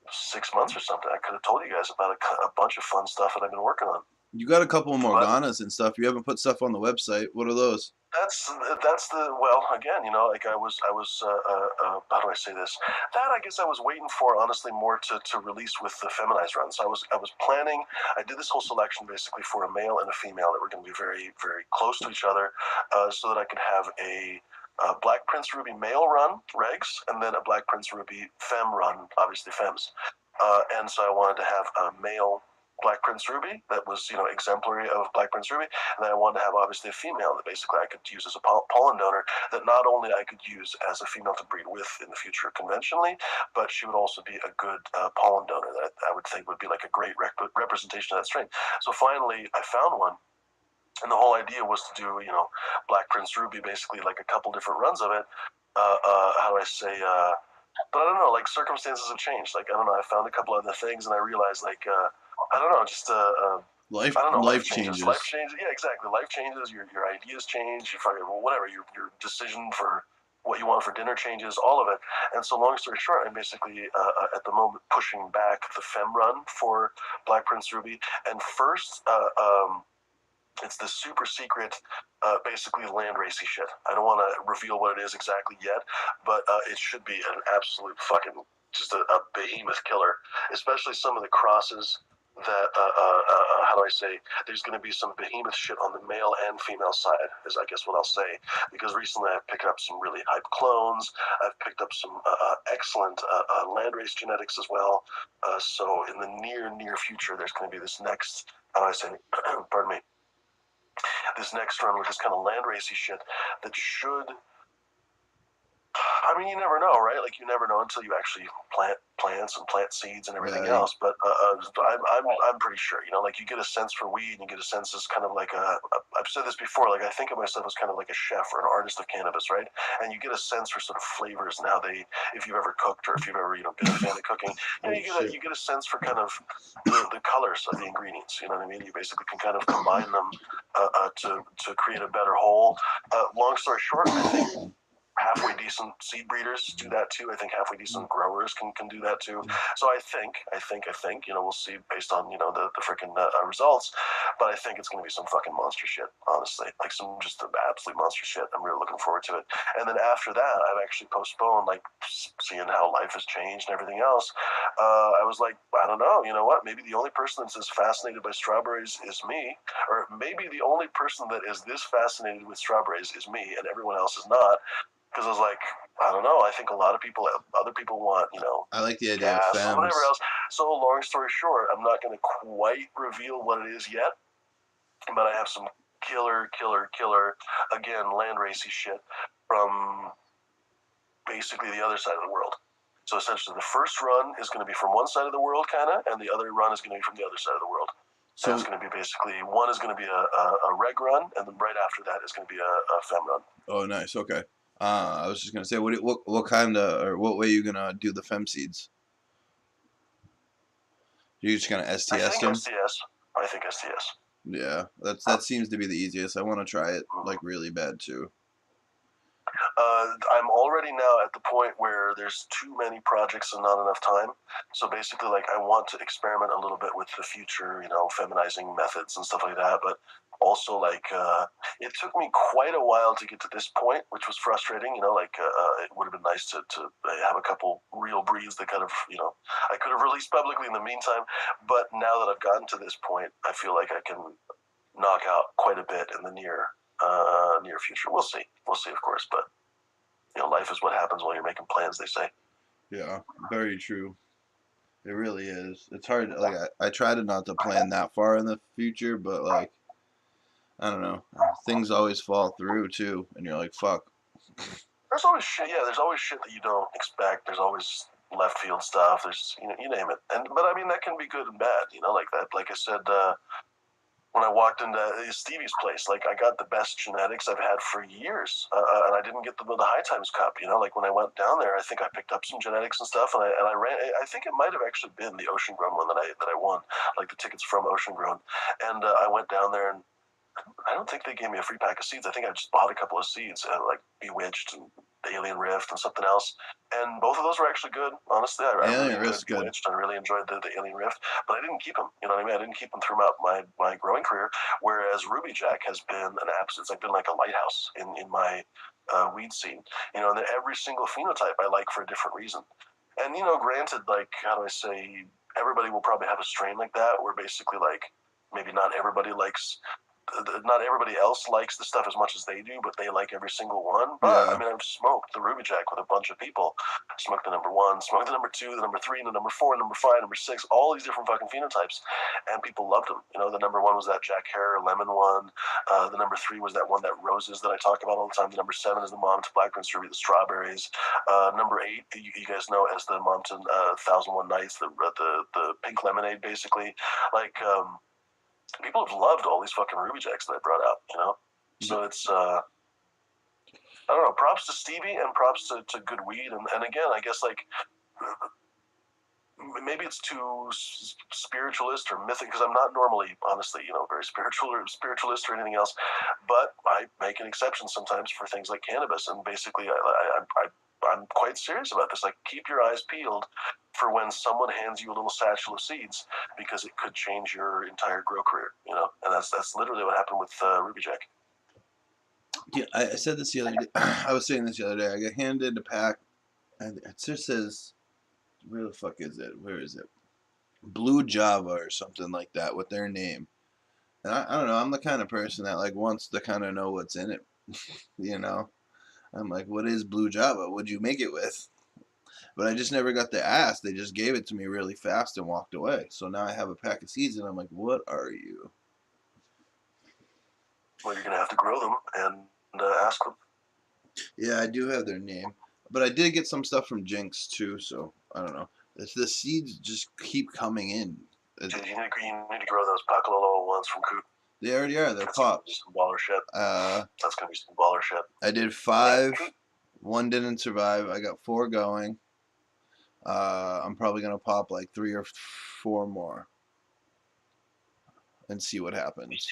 6 months or something, I could have told you guys about a bunch of fun stuff that I've been working on. You got a couple of Morganas and stuff. You haven't put stuff on the website. What are those? That's again, like I was how do I say this? That I guess I was waiting for, honestly, more to release with the feminized run. So I was planning. I did this whole selection basically for a male and a female that were going to be very, very close to each other, so that I could have a Black Prince Ruby male run regs and then a Black Prince Ruby femme run, obviously femmes. And so I wanted to have a male Black Prince Ruby that was, exemplary of Black Prince Ruby, and then I wanted to have obviously a female that basically I could use as a pollen donor that not only I could use as a female to breed with in the future conventionally, but she would also be a good pollen donor that I would think would be like a great representation of that strain. So finally I found one, And the whole idea was to do, Black Prince Ruby, basically like a couple different runs of it. How do I say? But I don't know. Like circumstances have changed. Like I don't know. I found a couple other things, and I realized like I don't know. Just Life I don't know. Life life changes. Life changes. changes. Yeah, exactly. Life changes. Your ideas change. Your fucking whatever. Your decision for what you want for dinner changes. All of it. And so, long story short, I'm basically at the moment pushing back the Fem run for Black Prince Ruby. And first, it's the super secret, basically land racy shit. I don't want to reveal what it is exactly yet, but it should be an absolute fucking just a behemoth killer. Especially some of the crosses that how do I say? There's going to be some behemoth shit on the male and female side, is I guess what I'll say. Because recently I've picked up some really hype clones. I've picked up some excellent landrace genetics as well. So in the near future, there's going to be this next. How do I say? Pardon me, this next run with this kind of land racy shit that should. I mean, you never know, right? Like you never know until you actually plant plants and plant seeds and everything Right. else. But I'm pretty sure, like you get a sense for weed, and you get a sense as kind of like I've said this before. Like I think of myself as kind of like a chef or an artist of cannabis, right? And you get a sense for sort of flavors and how they, if you've ever cooked or if you've ever been a fan of cooking, Oh shit. you get a sense for kind of the colors of the ingredients. You know what I mean? You basically can kind of combine them to create a better whole. Long story short, I think halfway decent seed breeders do that too. I think halfway decent growers can do that too. So I think, we'll see based on, the freaking results, but I think it's going to be some fucking monster shit, honestly. Like some just absolute monster shit. I'm really looking forward to it. And then after that, I've actually postponed, like seeing how life has changed and everything else. I was like, I don't know, you know what? Maybe the only person that's as fascinated by strawberries is me, or maybe the only person that is this fascinated with strawberries is me and everyone else is not, because I was like, I don't know. I think a lot of people, other people want, I like the idea of gas or whatever femmes. else. So, long story short, I'm not going to quite reveal what it is yet, but I have some killer, again, land racy shit from basically the other side of the world. So essentially, the first run is going to be from one side of the world, kind of, and the other run is going to be from the other side of the world. So and it's going to be basically one is going to be a reg run, and then right after that is going to be a fem run. Oh, nice. Okay. I was just gonna say, what kind of, or what way you gonna do the fem seeds? You just gonna I STS think them? STS. I think STS. Yeah, that seems to be the easiest. I want to try it like really bad too. I'm already now at the point where there's too many projects and not enough time. So basically, like, I want to experiment a little bit with the future, feminizing methods and stuff like that. But also, like, it took me quite a while to get to this point, which was frustrating. It would have been nice to have a couple real breeds that kind of, I could have released publicly in the meantime. But now that I've gotten to this point, I feel like I can knock out quite a bit in the near future. We'll see, of course, but life is what happens while you're making plans, they say. Yeah, very true. It really is. It's hard. Like I try to not to plan that far in the future, but like I don't know, things always fall through too, and you're like, fuck. There's always shit. Yeah, there's always shit that you don't expect. There's always left field stuff. There's you name it. But I mean that can be good and bad. Like that. Like I said, when I walked into Stevie's place, like I got the best genetics I've had for years, and I didn't get the High Times Cup. Like when I went down there, I think I picked up some genetics and stuff, and I ran. I think it might have actually been the Ocean Grown one that I won, like the tickets from Ocean Grown, and I went down there and I don't think they gave me a free pack of seeds. I think I just bought a couple of seeds, like Bewitched and Alien Rift and something else. And both of those were actually good. Honestly, I really enjoyed Bewitched. I really enjoyed the Alien Rift, but I didn't keep them. You know what I mean? I didn't keep them throughout my growing career. Whereas Ruby Jack has been an absolute. It's like been like a lighthouse in my weed scene. And then every single phenotype I like for a different reason. And granted, like how do I say? Everybody will probably have a strain like that, where basically like maybe not everybody else likes the stuff as much as they do, but they like every single one. But Yeah. I mean, I've smoked the Ruby Jack with a bunch of people. Smoked the number 1, smoked the number 2, the number 3, and the number 4, number 5, number 6, all these different fucking phenotypes, and people loved them. The number 1 was that Jack Hare lemon one. The number 3 was that one that roses that I talk about all the time. The number 7 is the mom to Black Prince Ruby, the strawberries. Number 8, you guys know as the Mompton 1001 Nights, the pink lemonade, basically. Like people have loved all these fucking Ruby Jacks that I brought out, you know? So it's, I don't know, props to Stevie and props to good weed. And again, I guess, like, maybe it's too spiritualist or mythic, because I'm not normally, honestly, you know, very spiritualist or anything else, but I make an exception sometimes for things like cannabis. And basically, I'm quite serious about this. Like, keep your eyes peeled for when someone hands you a little satchel of seeds, because it could change your entire grow career, you know. And that's literally what happened with Ruby Jack. Yeah, I said this the other day. I was saying this the other day. I got handed a pack, and it just says, "Where the fuck is it? Where is it? Blue Java or something like that with their name." And I don't know. I'm the kind of person that like wants to kind of know what's in it. You know, I'm like, "What is Blue Java? What'd you make it with?" But I just never got to ask. They just gave it to me really fast and walked away. So now I have a pack of seeds, and I'm like, "What are you?" Well, you're gonna have to grow them and ask them. Yeah, I do have their name, but I did get some stuff from Jinx too. So I don't know. The seeds just keep coming in. Dude, you need to grow those Pacalolo ones from Coot. They already are. They're pops. Some baller shit. That's gonna be some baller shit. I did 5. One didn't survive. I got 4 going. I'm probably gonna pop like 3 or 4 more and see what happens.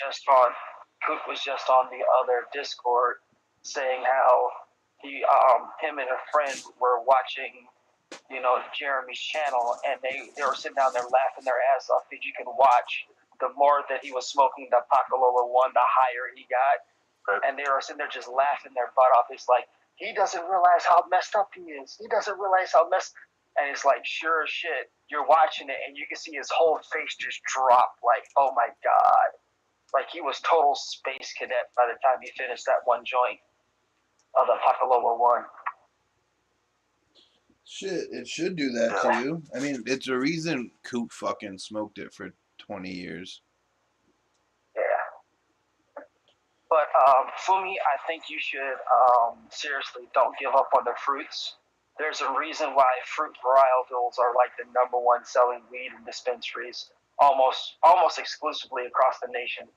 Coot was just on the other Discord saying how him and a friend were watching, you know, Jeremy's channel, and they were sitting down there laughing their ass off because you can watch the more that he was smoking the Pacalola one, the higher he got. Right. And they were sitting there just laughing their butt off. It's like, he doesn't realize how messed up he is. He doesn't realize how messed. And it's like, sure as shit, you're watching it, and you can see his whole face just drop. Like, oh my god, like he was total space cadet by the time he finished that one joint of the Pacalola one. Shit, it should do that to you. I mean, it's a reason Coop fucking smoked it for 20 years. Yeah. But for me, I think you should seriously don't give up on the fruits. There's a reason why fruit varietals are like the #1 selling weed in dispensaries, almost exclusively across the nation.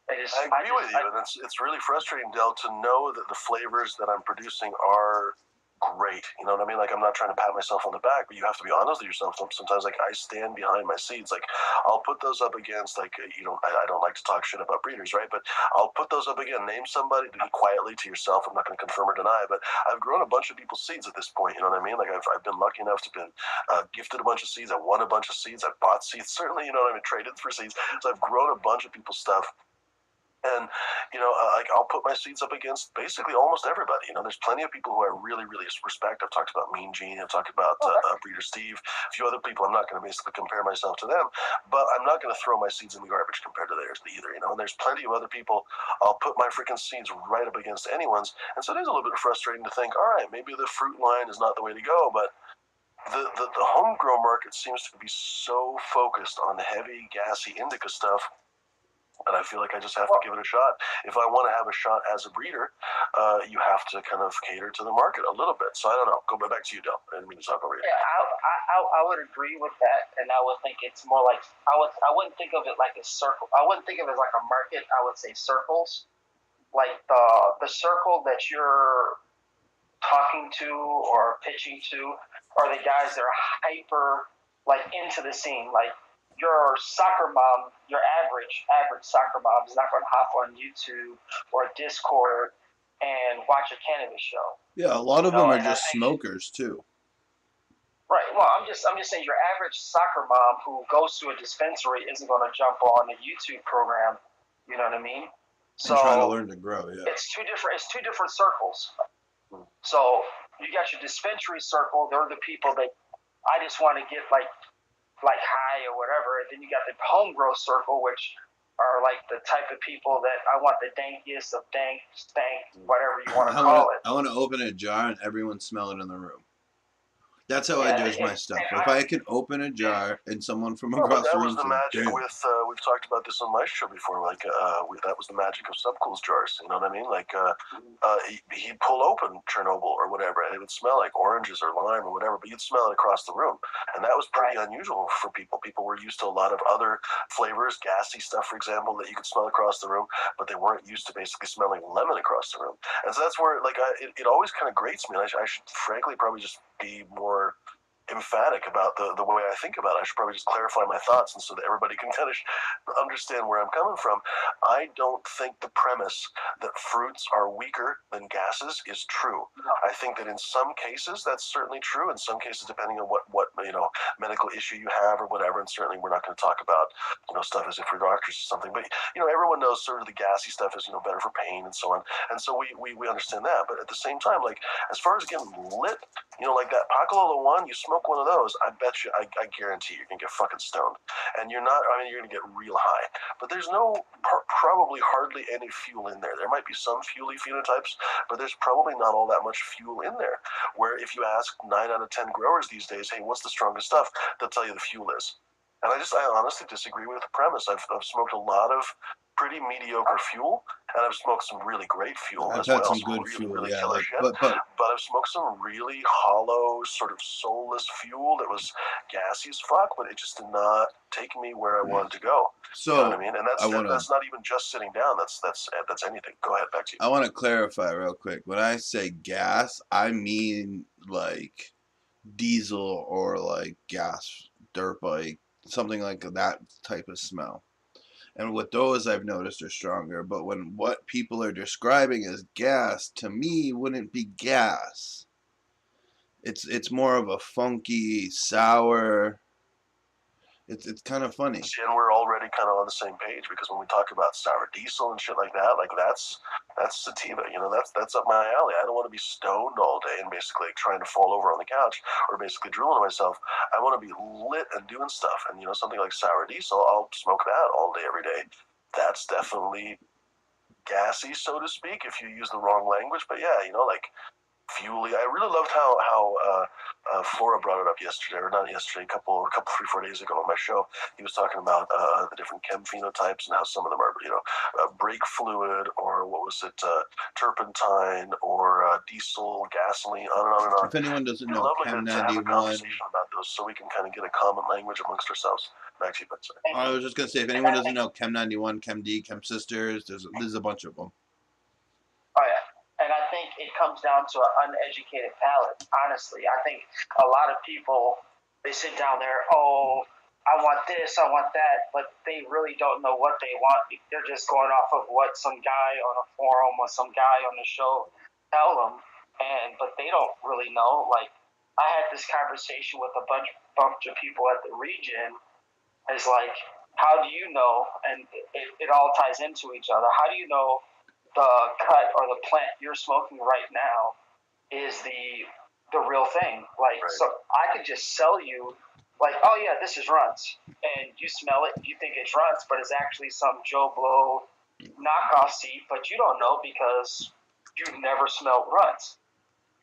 I agree with you, and it's really frustrating, Del, to know that the flavors that I'm producing are great. You know what I mean? Like, I'm not trying to pat myself on the back, but you have to be honest with yourself. Sometimes, like, I stand behind my seeds. Like, I'll put those up against, like, you know, I don't like to talk shit about breeders, right? But I'll put those up again. Name somebody, do it quietly to yourself. I'm not going to confirm or deny, but I've grown a bunch of people's seeds at this point. You know what I mean? Like, I've been lucky enough to been gifted a bunch of seeds. I won a bunch of seeds. I bought seeds. Certainly, you know what I mean? Traded for seeds. So I've grown a bunch of people's stuff. And, you know, like, I'll put my seeds up against basically almost everybody. You know, there's plenty of people who I really, really respect. I've talked about Mean Gene. I've talked about Breeder Steve. A few other people. I'm not going to basically compare myself to them, but I'm not going to throw my seeds in the garbage compared to theirs either. You know, and there's plenty of other people. I'll put my freaking seeds right up against anyone's. And so it is a little bit frustrating to think, all right, maybe the fruit line is not the way to go, but the home grow market seems to be so focused on the heavy, gassy indica stuff. And I feel like I just have to give it a shot. If I want to have a shot as a breeder, you have to kind of cater to the market a little bit. So I don't know. Go back to you, Del. I didn't mean to talk over you. Yeah, I would agree with that, and I would think it's more like I wouldn't think of it like a circle. I wouldn't think of it as like a market. I would say circles, like the circle that you're talking to or pitching to are the guys that are hyper like into the scene, like. Your soccer mom, your average soccer mom is not going to hop on YouTube or Discord and watch a cannabis show. Yeah, a lot of them are just smokers too. Right. Well, I'm just saying your average soccer mom who goes to a dispensary isn't going to jump on a YouTube program. You know what I mean? So and trying to learn to grow. Yeah. It's two different circles. So you got your dispensary circle. They're the people that I just want to get like high or whatever, and then you got the home grow circle, which are like the type of people that I want the dankiest of dank, stank, whatever you want to call it. I want to open a jar and everyone smell it in the room. That's how I Yeah, judge my stuff. and If I can open a jar and someone from Well, but across that the was room the says, magic "Damn." with. We've talked about this on my show before. Like, that was the magic of Subcool's jars. You know what I mean? Like, he'd pull open Chernobyl or whatever, and it would smell like oranges or lime or whatever, but you'd smell it across the room, and that was pretty unusual for people. People were used to a lot of other flavors, gassy stuff, for example, that you could smell across the room, but they weren't used to basically smelling lemon across the room. And so that's where, like, it always kind of grates me. And I should frankly probably just be more emphatic about the way I think about it. I should probably just clarify my thoughts, and so that everybody can kind of understand where I'm coming from. I don't think the premise that fruits are weaker than gases is true. I think that in some cases that's certainly true. In some cases, depending on what medical issue you have or whatever, and certainly we're not going to talk about stuff as if we're doctors or something. But everyone knows sort of the gassy stuff is better for pain and so on, and so we understand that. But at the same time, like as far as getting lit, like that Pacalola one, you smoke one of those, I bet you, I guarantee you're going to get fucking stoned. And you're going to get real high. But there's probably hardly any fuel in there. There might be some fuely phenotypes, but there's probably not all that much fuel in there. Where if you ask 9 out of 10 growers these days, hey, what's the strongest stuff? They'll tell you the fuel is. And I honestly disagree with the premise. I've smoked a lot of pretty mediocre fuel, and I've smoked some really great fuel I've as had well. some good really, fuel, really yeah. killer Like, shit. but I've smoked some really hollow, sort of soulless fuel that was gassy as fuck, but it just did not take me where I wanted to go. so You know what I mean? And I that's not even just sitting down. That's anything. Go ahead, back to you. I want to clarify real quick. When I say gas, I mean like diesel or like gas, dirt bike, something like that type of smell. And with those, I've noticed are stronger. But when what people are describing as gas, to me, wouldn't be gas. It's more of a funky, sour. It's kind of funny. See, and we're already kind of on the same page, because when we talk about sour diesel and shit like that, like that's sativa. That's up my alley. I don't want to be stoned all day and basically trying to fall over on the couch or basically drooling on myself. I want to be lit and doing stuff. And something like sour diesel, I'll smoke that all day, every day. That's definitely gassy, so to speak, if you use the wrong language. But yeah, like fuely. I really loved how Flora brought it up yesterday, or not yesterday, a couple 3-4 days ago on my show. He was talking about the different chem phenotypes and how some of them are, brake fluid, or what was it, turpentine, or diesel, gasoline, on and on and on. If anyone doesn't know, Lovely Chem to have a 91. conversation about those, so we can kind of get a common language amongst ourselves. Back to you, Ben. I was just gonna say, if anyone doesn't know, Chem 91, Chem D, Chem Sisters, there's a bunch of them. Oh yeah, and I think it comes down to an uneducated palate. Honestly, I think a lot of people, they sit down there, oh, I want this, I want that, but they really don't know what they want. They're just going off of what some guy on a forum or some guy on the show tell them, but they don't really know. Like, I had this conversation with a bunch of people at the region. Is like, how do you know? And it all ties into each other. How do you know the cut or the plant you're smoking right now is the real thing? Like, right. So I could just sell you, like, oh yeah, this is Runts, and you smell it, you think it's Runts, but it's actually some Joe Blow knockoff seed, but you don't know because you've never smelled Runts.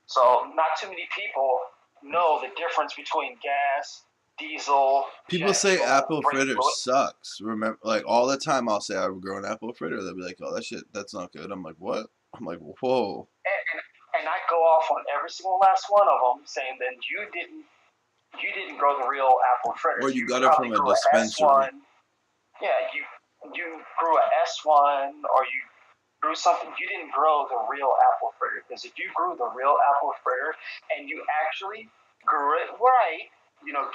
So not too many people know the difference between gas, diesel. People say apple fritter sucks. Remember, like all the time, I'll say I've grown apple fritter. They'll be like, "Oh, that's not good." I'm like, "What?" I'm like, "Whoa." And I go off on every single last one of them, saying, "Then you didn't grow the real apple fritter. Or you got it from a dispensary." Yeah, you grew a S1, or you grew something. You didn't grow the real apple fritter, because if you grew the real apple fritter and you actually grew it right,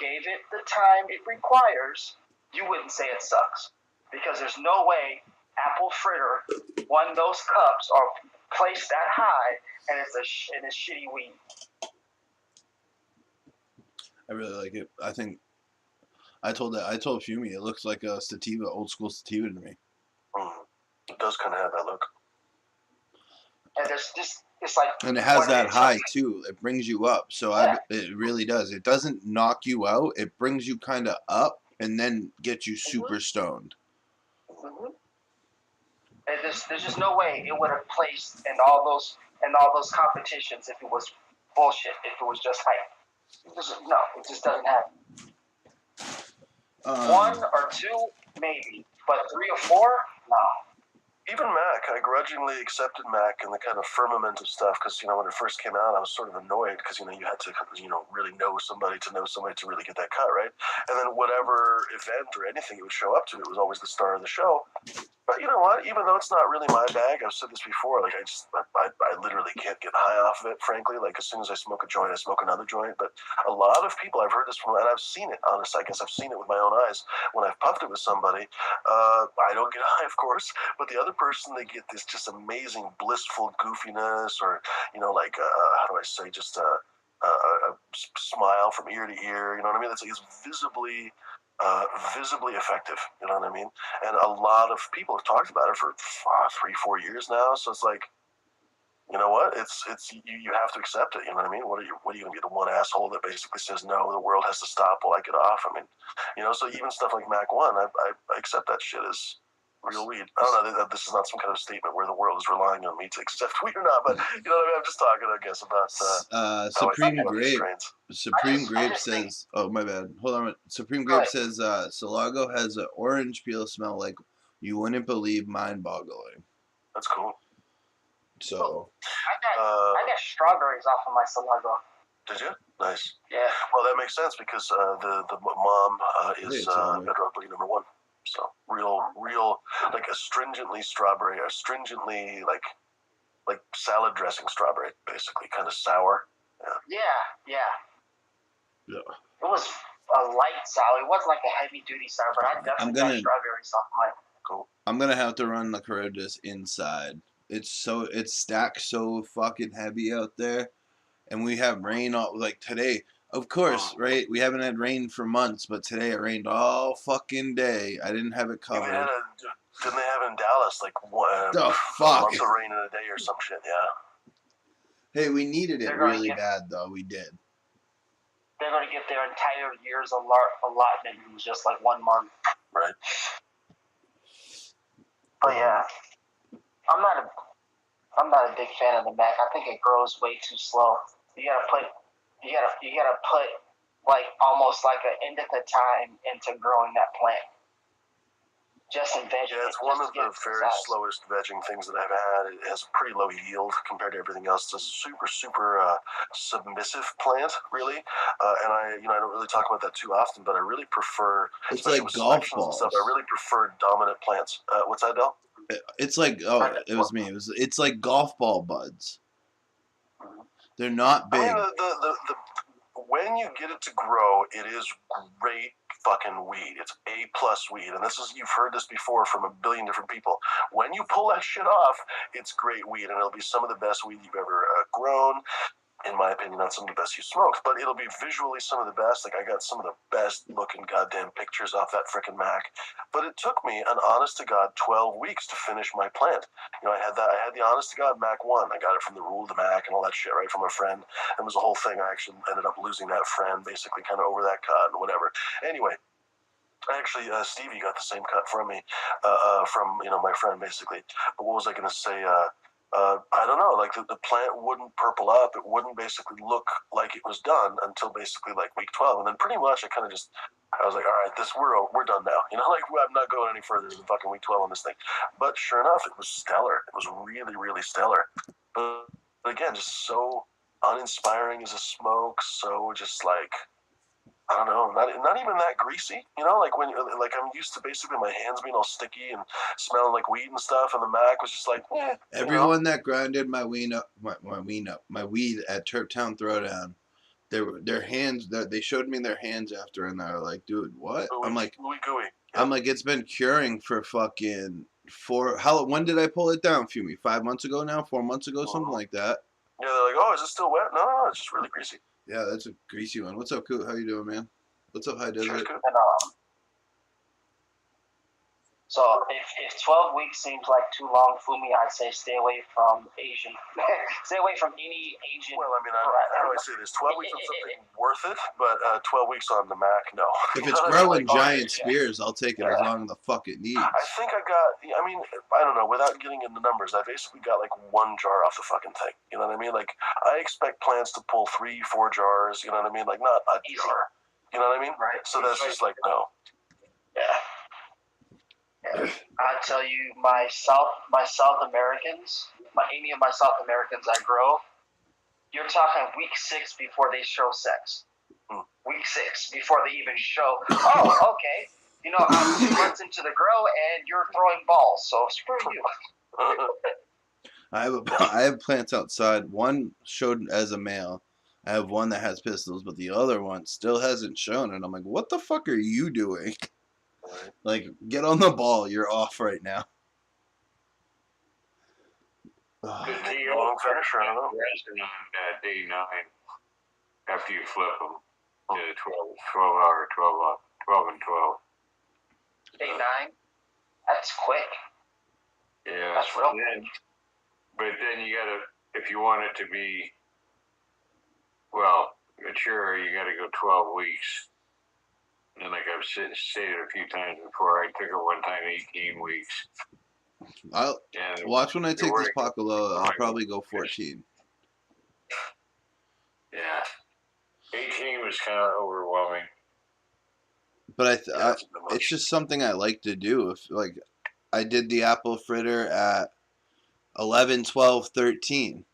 gave it the time it requires, you wouldn't say it sucks. Because there's no way apple fritter won those cups or placed that high, and it's shitty weed. I really like it. I think I told Fumi it looks like a sativa, old school sativa to me. It does kind of have that look. And there's just, it's like, and it has that high too. It brings you up. So yeah. It really does. It doesn't knock you out. It brings you kind of up and then gets you super stoned. Mm-hmm. And there's just no way it would have placed in all those competitions if it was bullshit. If it was just hype. No, it just doesn't happen. One or two, maybe, but 3 or 4, no. Even Mac, I grudgingly accepted Mac in the kind of firmament of stuff because, when it first came out, I was sort of annoyed because, you had to, really know somebody to really get that cut, right? And then whatever event or anything it would show up to, it was always the star of the show. But you know what? Even though it's not really my bag, I've said this before, like I literally can't get high off of it, frankly. Like as soon as I smoke a joint, I smoke another joint. But a lot of people, I've heard this from, and I've seen it, honestly, I guess I've seen it with my own eyes. When I've puffed it with somebody, I don't get high, of course, but the other person, they get this just amazing, blissful goofiness, or, how do I say, just a smile from ear to ear, you know what I mean? It's visibly effective, you know what I mean? And a lot of people have talked about it for 3-4 years now. So it's like, you know what? It's you have to accept it. You know what I mean? What are you gonna be, the one asshole that basically says no? The world has to stop while I get off. I mean, so even stuff like Mac One, I accept that shit as real weed. I don't know that this is not some kind of statement where the world is relying on me to accept weed or not, but you know what I mean? I'm just talking, I guess, about Supreme Grape. strains. Supreme Grape says, "Oh my bad, hold on." Supreme Grape says, "Solago has an orange peel smell like you wouldn't believe, mind-boggling." That's cool. So I got strawberries off of my Solago. Did you? Nice. Yeah. Well, that makes sense because the mom is bedrock lady number 1. So real, like astringently strawberry, astringently like salad dressing strawberry, basically, kind of sour. Yeah. It was a light sour. It wasn't like a heavy duty sour, but I definitely got strawberries off mine. Cool. I'm gonna have to run the Caribdis inside. It's stacked so fucking heavy out there, and we have rain all like today. Of course, right? We haven't had rain for months, but today it rained all fucking day. I didn't have it covered. Didn't they have in Dallas like a month of rain in a day or some shit? Yeah. Hey, we needed it really bad though. We did. They're going to get their entire year's allotment in just like 1 month. Right. But yeah, I'm not a big fan of the Mac. I think it grows way too slow. You gotta put like almost like an indica time into growing that plant. Just in vegging. Yeah, it's one of the very slowest vegging things that I've had. It has a pretty low yield compared to everything else. It's a super submissive plant, really. And I don't really talk about that too often, but I really prefer. It's like golf balls. Stuff, I really prefer dominant plants. What's that, Del? It's like it was me. It's like golf ball buds. They're not big. I mean, the when you get it to grow, it is great fucking weed. It's A+ weed, and you've heard this before from a billion different people. When you pull that shit off, it's great weed, and it'll be some of the best weed you've ever grown. In my opinion, not some of the best you smoked, but it'll be visually some of the best. Like I got some of the best looking goddamn pictures off that frickin' Mac. But it took me an honest to God 12 weeks to finish my plant. I had the honest to God Mac 1. I got it from the Rule of the Mac and all that shit, right, from a friend. It was a whole thing. I actually ended up losing that friend, basically kind of over that cut and whatever. Anyway, actually, Stevie got the same cut from me, from my friend basically. But what was I going to say? I don't know, like the plant wouldn't purple up. It wouldn't basically look like it was done until basically like week 12. And then pretty much I was like, all right, we're done now. Like I'm not going any further than fucking week 12 on this thing. But sure enough, it was stellar. It was really, really stellar. But again, just so uninspiring as a smoke. So just like, I don't know, not even that greasy, like when I'm used to basically my hands being all sticky and smelling like weed and stuff, and the Mac was just like, Everyone that grinded my weed at Turptown Throwdown, their hands, they showed me their hands after, and they're like, dude, what? I'm like, gooey. I'm like, it's been curing for fucking when did I pull it down, Fumi? 5 months ago now? 4 months ago? Something like that. Yeah, they're like, oh, is it still wet? No, it's just really greasy. Yeah, that's a greasy one. What's up, Coot? How you doing, man? What's up, High Desert? And, So if 12 weeks seems like too long for me, I'd say stay away from Asian. Stay away from any Asian. Well, I mean, how do I say this? 12 weeks on something worth it, but 12 weeks on the Mac, no. If it's growing giant spears, I'll take it as long as the fuck it needs. I think I mean, I don't know, without getting into numbers, I basically got like 1 jar off the fucking thing. You know what I mean? Like, I expect plants to pull 3, 4 jars, you know what I mean? Like, not a jar. You know what I mean? Right. So that's just like, no. Yeah. I tell you, my South Americans, any of my South Americans I grow, you're talking week 6 before they show sex. Week 6 before they even show. Oh, okay. You know, I'm 2 months into the grow and you're throwing balls, so screw you. I have plants outside. One showed as a male. I have one that has pistils, but the other one still hasn't shown. And I'm like, what the fuck are you doing? Like, get on the ball. You're off right now. The TO finisher on day 9 after you flip them to 12 hour, 12 and 12. Day 9? That's quick. Yeah. That's real. But then you gotta, if you want it to be, well, mature, you gotta go 12 weeks. And like I've stated a few times before, I took it one time 18 weeks. I'll watch when I take this Pacaloa. I'll probably go 14. Yeah, 18 was kind of overwhelming. But it's just something I like to do. If like I did the apple fritter at 11, 12, 13.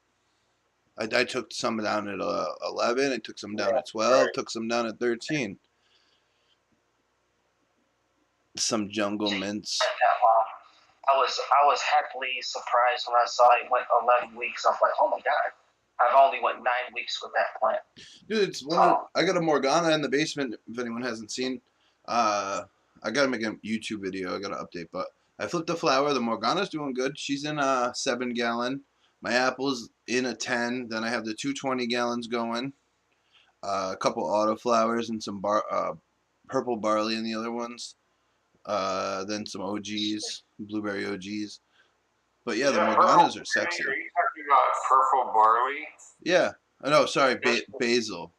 I took some down at 11. I took some down at 12. Right. Took some down at 13. Some jungle mints. I was happily surprised when I saw it went 11 weeks. I was like, oh my god, I've only went 9 weeks with that plant. Dude, it's one. I got a Morgana in the basement. If anyone hasn't seen, I gotta make a YouTube video. I gotta update, but I flipped the flower. The Morgana's doing good. She's in a 7-gallon. My apple's in a 10. Then I have the 220 gallons going. A couple autoflowers and some purple barley in the other ones. Then some OGs, blueberry OGs. But yeah, the Morganas are sexy. Are you talking about purple barley? Yeah. Oh, no, sorry, basil.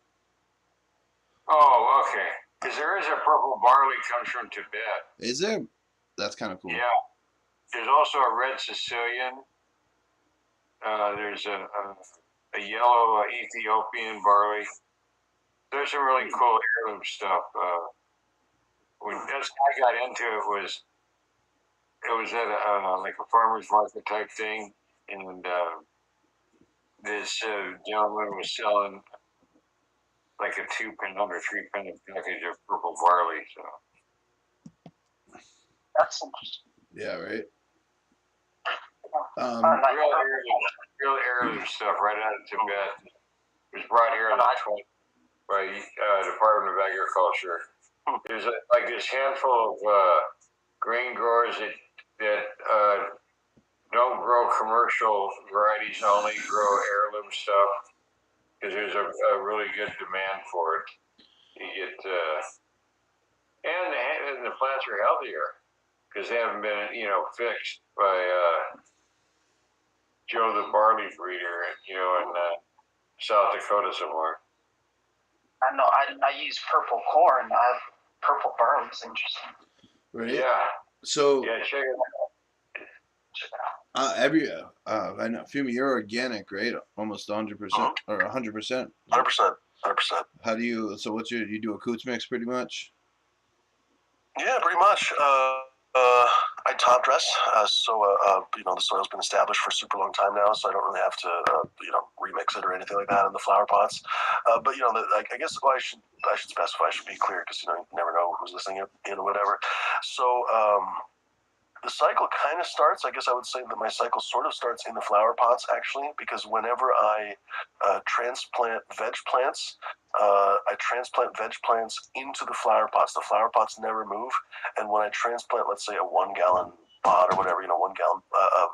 Oh, okay. Because there is a purple barley comes from Tibet. Is there? That's kind of cool. Yeah. There's also a red Sicilian. There's a yellow Ethiopian barley. There's some really cool heirloom stuff. When that's how I got into it was at like a farmer's market type thing, and this gentleman was selling like a 2-pound or 3-pound package of purple barley. So That's interesting. Yeah, right. Real heirloom stuff right out of Tibet. It was brought here in the 20 by Department of Agriculture. There's like this handful of grain growers that don't grow commercial varieties, only grow heirloom stuff because there's a really good demand for it. You get and the plants are healthier because they haven't been fixed by Joe the barley breeder in South Dakota somewhere. I know. I use purple corn. Purple barley is interesting. Right. Yeah. So yeah, check it out. I know, Fumi, you're organic, right? Almost 100% or 100%. 100%. How do you? So what's you do a coots mix pretty much? Yeah, pretty much. I top dress, so the soil's been established for a super long time now, so I don't really have to remix it or anything like that in the flower pots. But I guess I should specify. I should be clear because you never know who's listening in or whatever. So the cycle kind of starts. I guess I would say that my cycle sort of starts in the flower pots actually, because whenever I transplant veg plants. I transplant veg plants into the flower pots. The flower pots never move. And when I transplant, let's say, a 1-gallon pot or whatever, 1 gallon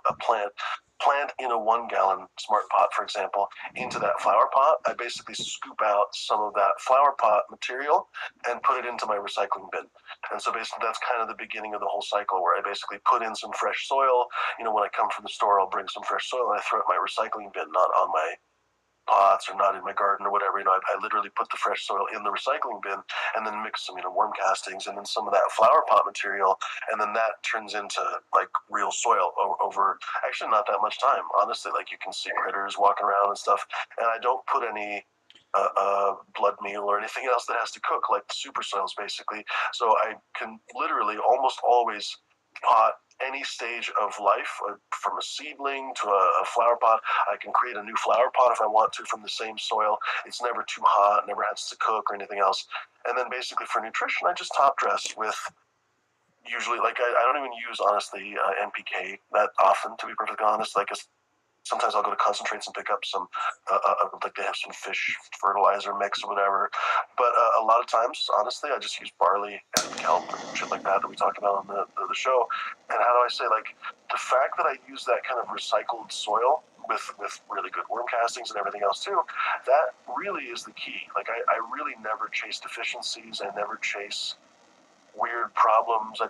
a plant, plant in a 1 gallon smart pot, for example, into that flower pot, I basically scoop out some of that flower pot material and put it into my recycling bin. And so basically that's kind of the beginning of the whole cycle, where I basically put in some fresh soil. When I come from the store, I'll bring some fresh soil and I throw it in my recycling bin, not on my pots or not in my garden or whatever. I literally put the fresh soil in the recycling bin and then mix some, worm castings and then some of that flower pot material, and then that turns into like real soil over actually not that much time. Honestly, like you can see critters walking around and stuff, and I don't put any blood meal or anything else that has to cook, like the super soils basically. So I can literally almost always pot any stage of life, from a seedling to a flower pot. I can create a new flower pot if I want to from the same soil. It's never too hot, never has to cook or anything else. And then basically for nutrition, I just top dress with usually, like, I don't even use, honestly, NPK that often, to be perfectly honest. Like, sometimes I'll go to concentrates and pick up some, like they have some fish fertilizer mix or whatever. But a lot of times, honestly, I just use barley and kelp and shit like that we talk about on the show. And how do I say, like, the fact that I use that kind of recycled soil with really good worm castings and everything else too, that really is the key. Like, I really never chase deficiencies. I never chase weird problems. I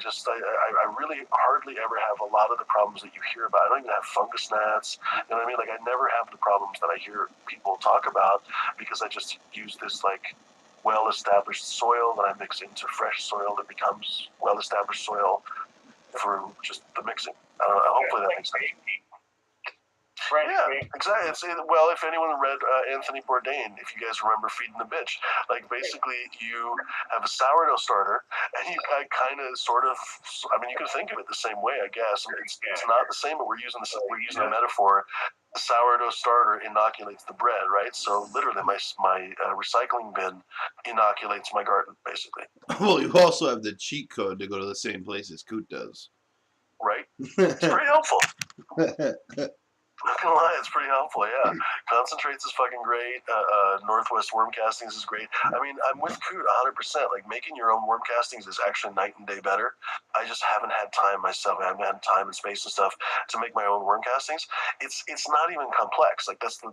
really hardly ever have a lot of the problems that you hear about. I don't even have fungus gnats. You know what I mean? Like, I never have the problems that I hear people talk about, because I just use this like well-established soil that I mix into fresh soil that becomes well-established soil through just the mixing. I don't know. Hopefully that makes sense. Yeah, exactly. Well, if anyone read Anthony Bourdain, if you guys remember Feeding the Bitch, like basically you have a sourdough starter, and you kind of sort of, I mean, you can think of it the same way, I guess. I mean, it's not the same, but we're using a metaphor. The sourdough starter inoculates the bread, right? So literally, my recycling bin inoculates my garden, basically. Well, you also have the cheat code to go to the same place as Coot does. Right? It's pretty helpful. Not gonna lie, it's pretty helpful. Yeah, concentrates is fucking great. Northwest Worm Castings is great. I mean, I'm with Coot 100%. Like, making your own worm castings is actually night and day better. I just haven't had time myself. I haven't had time and space and stuff to make my own worm castings. It's not even complex. Like, that's the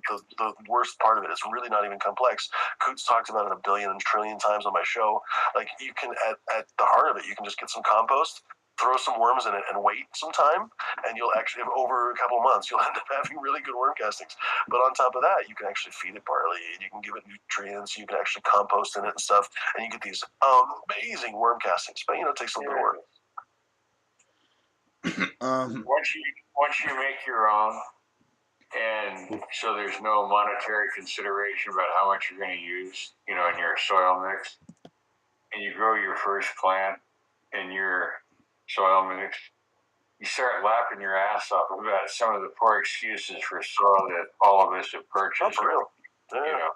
worst part of it. It's really not even complex. Coot's talked about it a billion and trillion times on my show. Like, you can, at the heart of it, you can just get some compost, throw some worms in it, and wait some time, and you'll actually, over a couple of months, you'll end up having really good worm castings. But on top of that, you can actually feed it barley, and you can give it nutrients, you can actually compost in it and stuff, and you get these amazing worm castings. But it takes a little bit of work. Once you make your own, and so there's no monetary consideration about how much you're going to use, in your soil mix, and you grow your first plant in your soil mix, you start laughing your ass off about some of the poor excuses for soil that all of us have purchased. Oh, for real. Yeah.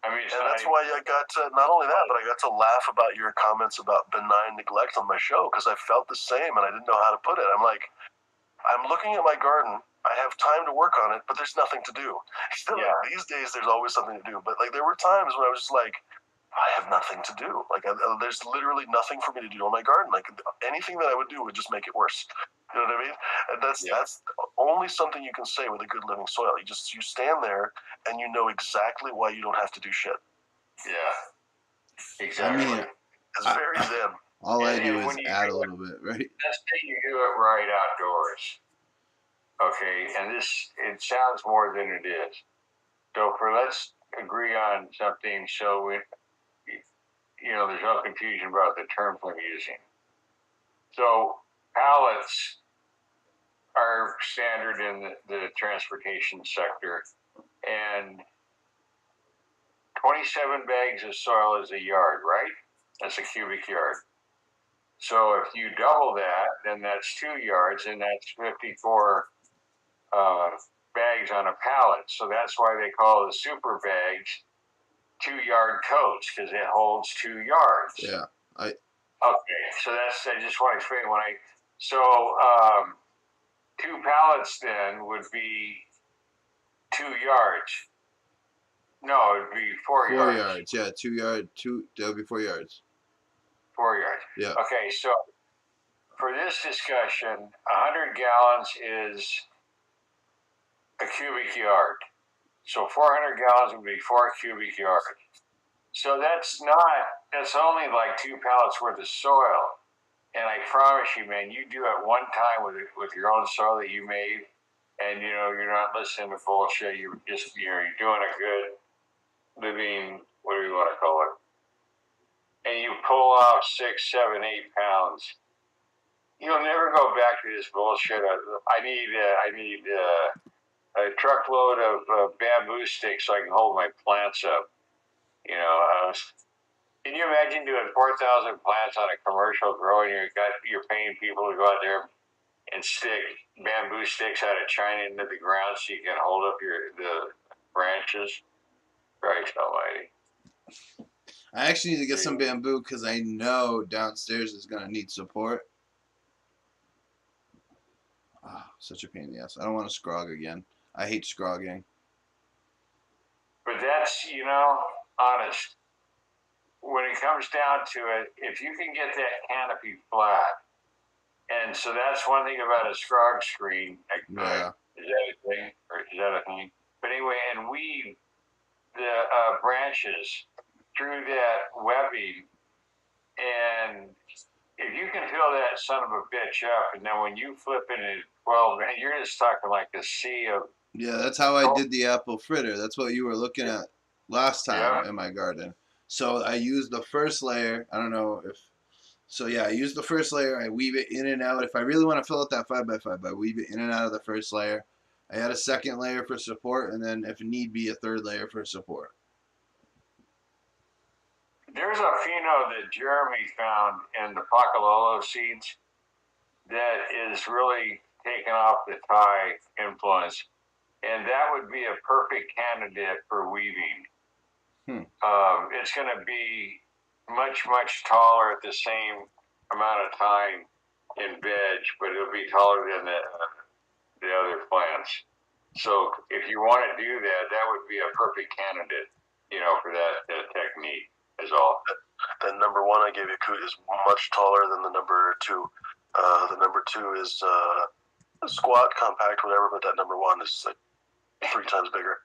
I mean, and that's why I got to, not only that, but I got to laugh about your comments about benign neglect on my show, because I felt the same and I didn't know how to put it. I'm like, I'm looking at my garden. I have time to work on it, but there's nothing to do. These days, there's always something to do. But like, there were times when I was just like, I have nothing to do. Like, there's literally nothing for me to do on my garden. Like, anything that I would do would just make it worse. You know what I mean? And that's only something you can say with a good living soil. You stand there and you know exactly why you don't have to do shit. Yeah, exactly. I mean, it's very zen. All I do is add a little bit, right? Let's say you do it right outdoors. Okay, and it sounds more than it is. So let's agree on something so there's no confusion about the terms I'm using. So pallets are standard in the transportation sector, and 27 bags of soil is a yard, right? That's a cubic yard. So if you double that, then that's 2 yards, and that's 54 bags on a pallet. So that's why they call the super bags 2-yard coats, because it holds 2 yards. Yeah. Okay, so I just want to explain so 2 pallets then would be 2 yards. No, it'd be 4 yards. 4 yards, yeah, 2 yards, that would be 4 yards. 4 yards. Yeah. Okay, so for this discussion, 100 gallons is cubic yard. So 400 gallons would be 4 cubic yards. So that's only like 2 pallets worth of soil. And I promise you, man, you do it one time with your own soil that you made, and you're not listening to bullshit. You're just you're doing a good living, what do you want to call it? And you pull out 6, 7, 8 pounds. You'll never go back to this bullshit. I need a truckload of bamboo sticks so I can hold my plants up. Can you imagine doing 4,000 plants on a commercial grow, and you're paying people to go out there and stick bamboo sticks out of China into the ground so you can hold up the branches? Christ almighty. I actually need to get some bamboo because I know downstairs is going to need support. Oh, such a pain in the ass. I don't want to scrog again. I hate scrogging. But that's, honest. When it comes down to it, if you can get that canopy flat, and so that's one thing about a scrog screen. Yeah. Is that a thing? Or is that a thing? But anyway, and weave the branches through that webbing, and if you can fill that son of a bitch up, and then when you flip it in 12, man, you're just talking like a sea of. Yeah, that's how I did the apple fritter. That's what you were looking at last time in my garden. So I used the first layer. I don't know if. So yeah, I use the first layer. I weave it in and out. If I really want to fill out that 5x5, I weave it in and out of the first layer. I add a second layer for support, and then if need be, a third layer for support. There's a pheno that Jeremy found in the Pacalolo seeds that is really taking off the Thai influence, and that would be a perfect candidate for weaving. It's going to be much, much taller at the same amount of time in veg, but it'll be taller than the other plants. So if you want to do that, that would be a perfect candidate, for that technique is all. The number 1 I gave you, Coot, is much taller than the number 2. The number 2 is squat, compact, whatever, but that number 1 is like 3 times bigger.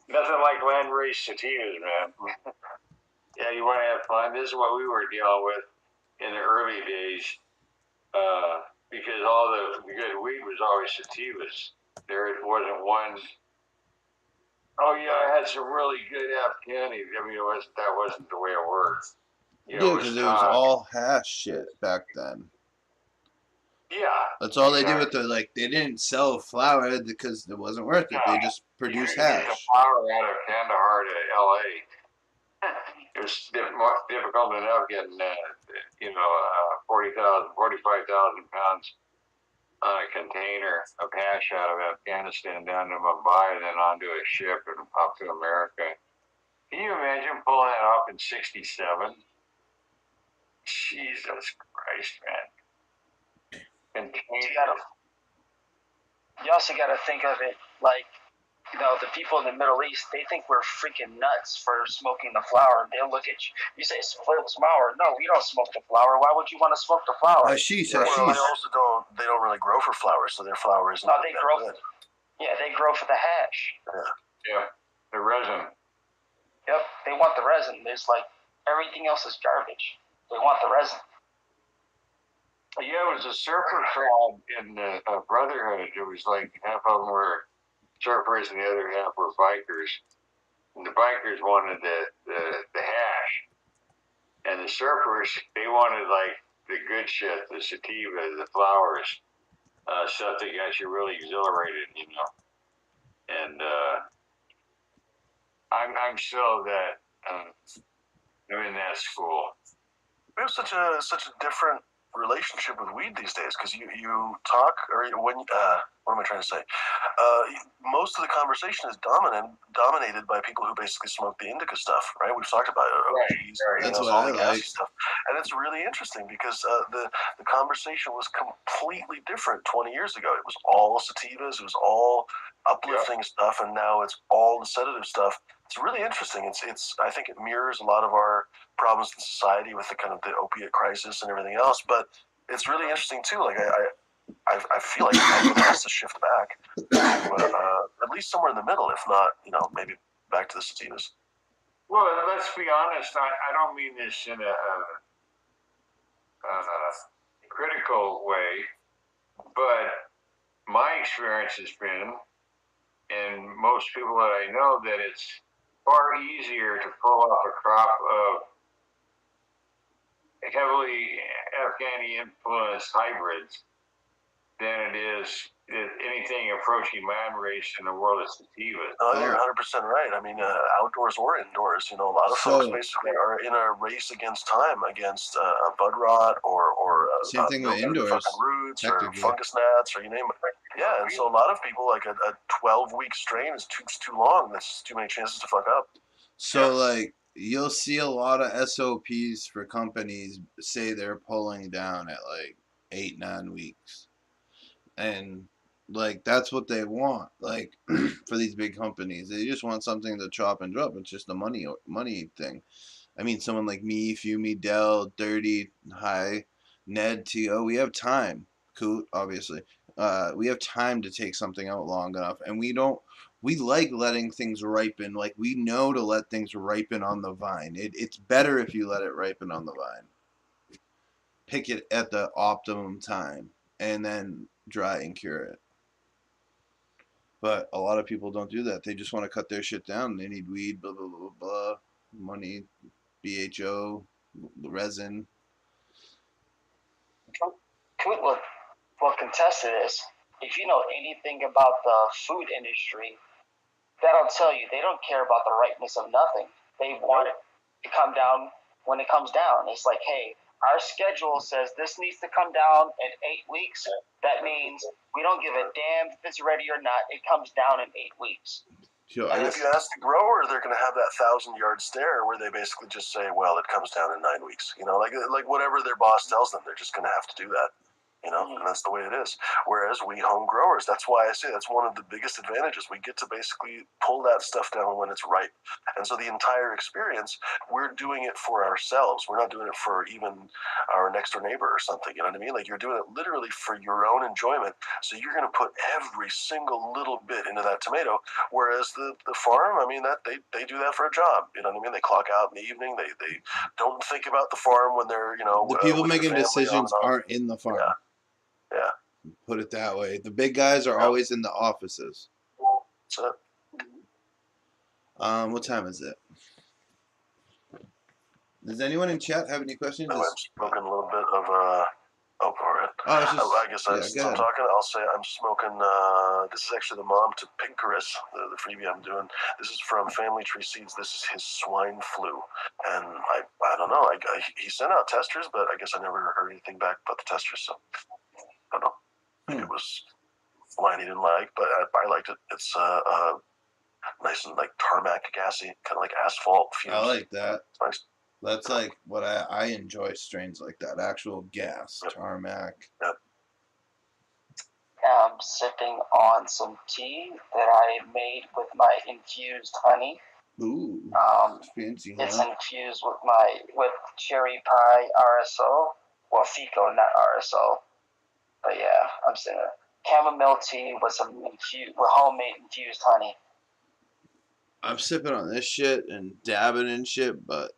Nothing like land raised sativas, man. Yeah, you want to have fun. This is what we were dealing with in the early days, because all the good weed was always sativas. There wasn't one. Oh yeah, I had some really good Afghani. I mean, that wasn't the way it worked. Yeah, because it was all hash shit back then. Yeah. That's all they did with they didn't sell flour because it wasn't worth it. They just produced hash. Get the flour out of Kandahar to L.A. It was more difficult enough getting, 45,000 pounds on a container of hash out of Afghanistan down to Mumbai and then onto a ship and up to America. Can you imagine pulling that off in 67? Jesus Christ, man. You also got to think of it like, the people in the Middle East, they think we're freaking nuts for smoking the flower. They'll look at you. You say, smoke flower. No, we don't smoke the flower. Why would you want to smoke the flower? Hashish. Well, they also don't really grow for flowers, so their flower isn't. No, they grow. Yeah, they grow for the hash. Yeah, the resin. Yep, they want the resin. There's everything else is garbage. They want the resin. Yeah, it was a surfer tribe in the Brotherhood. It was like half of them were surfers and the other half were bikers. And the bikers wanted the hash. And the surfers, they wanted the good shit, the sativa, the flowers, stuff that got you really exhilarated, And I'm still that I'm in that school. We have such a different relationship with weed these days because you talk or when what am I trying to say? Most of the conversation is dominated by people who basically smoke the indica stuff, right? We've talked about it. Right. That's what all I the gassy stuff, and it's really interesting because the conversation was completely different 20 years ago. It was all sativas, it was all uplifting stuff, and now it's all the sedative stuff. It's really interesting. It's I think it mirrors a lot of our problems in society with the kind of the opiate crisis and everything else. But it's really interesting too. I feel like it has to shift back to at least somewhere in the middle, if not, maybe back to the sativas. Well, let's be honest. I don't mean this in a critical way, but my experience has been, and most people that I know, that it's far easier to pull off a crop of heavily Afghani influenced hybrids than it is anything approaching man race in the world of sativas. Oh, you're 100% right. I mean, outdoors or indoors, a lot of folks basically are in a race against time, against bud rot or same thing with indoors, fucking roots or fungus gnats or you name it. Yeah, and so a lot of people, like a 12-week strain is too long. That's too many chances to fuck up. So like you'll see a lot of SOPs for companies say they're pulling down at like 8-9 weeks, and like that's what they want. Like for these big companies, they just want something to chop and drop. It's just a money thing. I mean, someone like me, Fumi, Dell, Dirty, High, Ned, To, we have time. Coot, obviously. We have time to take something out long enough, and we like letting things ripen. Like, we know to let things ripen on the vine. It's better if you let it ripen on the vine. Pick it at the optimum time, and then dry and cure it. But a lot of people don't do that. They just want to cut their shit down. They need weed, blah, blah, blah, blah, money, BHO, resin. Coot will contest to this. If you know anything about the food industry, that'll tell you they don't care about the ripeness of nothing. They want it to come down when it comes down. It's like, hey, our schedule says this needs to come down in 8 weeks. That means we don't give a damn if it's ready or not. It comes down in 8 weeks. Sure, and if you ask the grower, they're going to have that 1,000-yard stare where they basically just say, well, it comes down in 9 weeks. Like whatever their boss tells them, they're just going to have to do that. And that's the way it is. Whereas we home growers, that's why I say that's one of the biggest advantages. We get to basically pull that stuff down when it's ripe. And so the entire experience, we're doing it for ourselves. We're not doing it for even our next door neighbor or something. You know what I mean? Like you're doing it literally for your own enjoyment. So you're going to put every single little bit into that tomato. Whereas the farm, I mean, that they do that for a job. You know what I mean? They clock out in the evening. They don't think about the farm when they're, the people making decisions aren't in the farm. Yeah. Put it that way. The big guys are always in the offices. That's it. What time is it? Does anyone in chat have any questions? I'm smoking a little bit of all right. I guess since I'm talking, I'll say I'm smoking. This is actually the mom to Pinkerus, the freebie I'm doing. This is from Family Tree Seeds. This is his swine flu, and I don't know. He sent out testers, but I guess I never heard anything back about the testers. So I don't know. Maybe it was wine he didn't like, but I liked it. It's nice and like tarmac gassy, kind of like asphalt fumes. I like that. It's nice. That's like what I enjoy, strains like that. Actual gas, tarmac. Yep. I'm sipping on some tea that I made with my infused honey. Ooh, fancy, huh? It's infused with cherry pie RSO. Well, FICO, not RSO. But yeah, I'm saying chamomile tea with some homemade infused honey. I'm sipping on this shit and dabbing and shit, but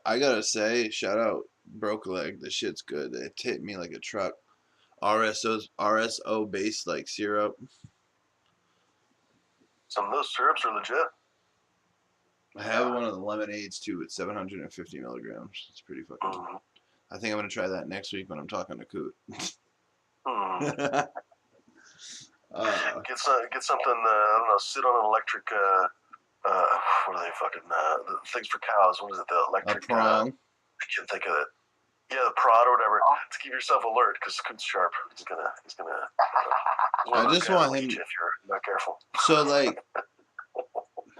I gotta say, shout out Broke Leg. This shit's good. It hit me like a truck. RSO based like syrup. Some of those syrups are legit. I have one of the lemonades too. It's 750 milligrams. It's pretty fucking. Mm-hmm. I think I'm gonna try that next week when I'm talking to Coot. Get something. I don't know. Sit on an electric. What are they fucking? The things for cows. What is it? The electric. A prong. I can't think of it. Yeah, the prod or whatever. To keep yourself alert, because Coot's sharp. He's gonna. I just want him. If you're not careful. So like,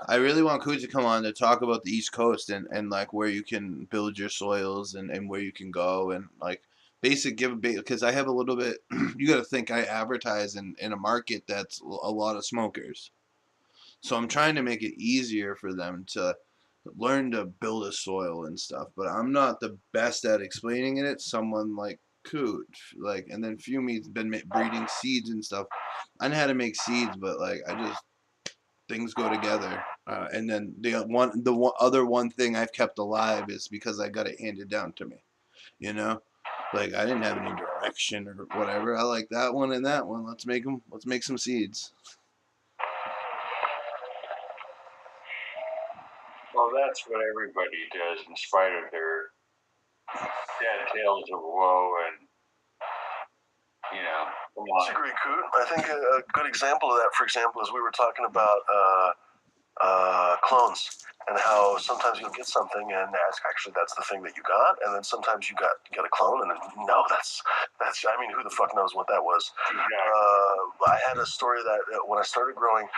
I really want Coot to come on to talk about the East Coast and like where you can build your soils and where you can go and like because I have a little bit. You got to think I advertise in a market that's a lot of smokers, so I'm trying to make it easier for them to learn to build a soil and stuff. But I'm not the best at explaining it. Someone like Coot, like, and then Fumi's been breeding seeds and stuff. I know how to make seeds, but like things go together. And then the other one thing I've kept alive is because I got it handed down to me. You know, like I didn't have any direction or whatever. I like that one and that one. Let's make them. Let's make some seeds. Well, that's what everybody does, in spite of their sad tales of woe and, you know, come I on. disagree, Coot. I think a good example of that, for example, is we were talking about clones and how sometimes you'll get something and that's the thing that you got, and then sometimes you get a clone and then no, that's I mean, who the fuck knows what that was. Exactly. I had a story that when I started growing,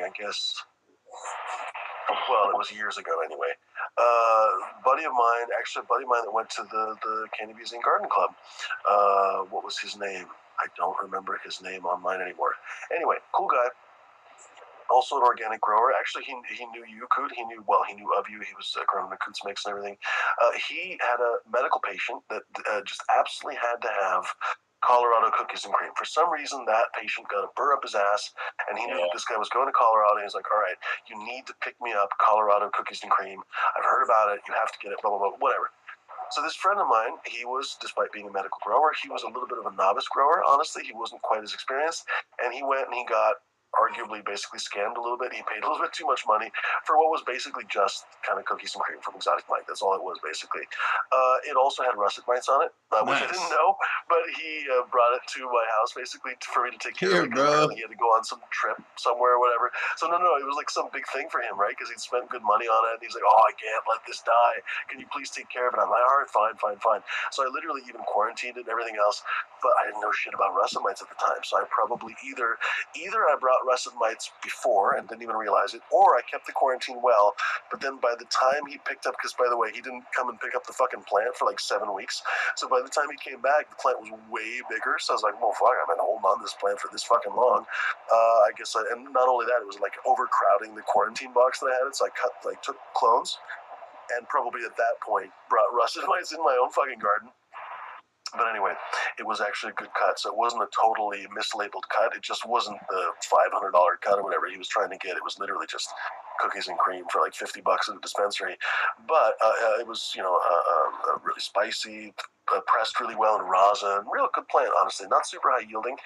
I guess. Well, it was years ago anyway. Buddy of mine that went to the Candy Museum Garden Club. What was his name? I don't remember his name on mine anymore. Anyway, cool guy. Also an organic grower. Actually, he knew you, Coot. He knew of you. He was growing the Coot's mix and everything. He had a medical patient that just absolutely had to have Colorado cookies and cream. For some reason, that patient got a burr up his ass, and he knew this guy was going to Colorado. And he's like, "All right, you need to pick me up Colorado cookies and cream. I've heard about it. You have to get it. Blah blah blah. Whatever." So this friend of mine, he was, despite being a medical grower, he was a little bit of a novice grower. Honestly, he wasn't quite as experienced, and he went and he got arguably basically scammed a little bit. He paid a little bit too much money for what was basically just kind of cookies and cream from Exotic Mike. That's all it was basically. It also had russet mites on it, which I didn't know, but he brought it to my house basically for me to take care of it. Apparently he had to go on some trip somewhere or whatever. So no, it was like some big thing for him, right? Because he'd spent good money on it. And he's like, "Oh, I can't let this die. Can you please take care of it?" I'm like, "All right, fine." So I literally even quarantined it and everything else, but I didn't know shit about russet mites at the time. So I probably either I brought russet mites before and didn't even realize it, or I kept the quarantine well, but then by the time he picked up, because by the way, he didn't come and pick up the fucking plant for like 7 weeks, so by the time he came back, the plant was way bigger, so I was like, well, fuck, I've been holding on to this plant for this fucking long. And not only that, it was like overcrowding the quarantine box that I had, so I took clones, and probably at that point brought russet mites in my own fucking garden. But anyway, it was actually a good cut, so it wasn't a totally mislabeled cut. It just wasn't the $500 cut or whatever he was trying to get. It was literally just cookies and cream for like $50 at a dispensary. But it was, really spicy, pressed really well in rosin. Real good plant, honestly. Not super high yielding.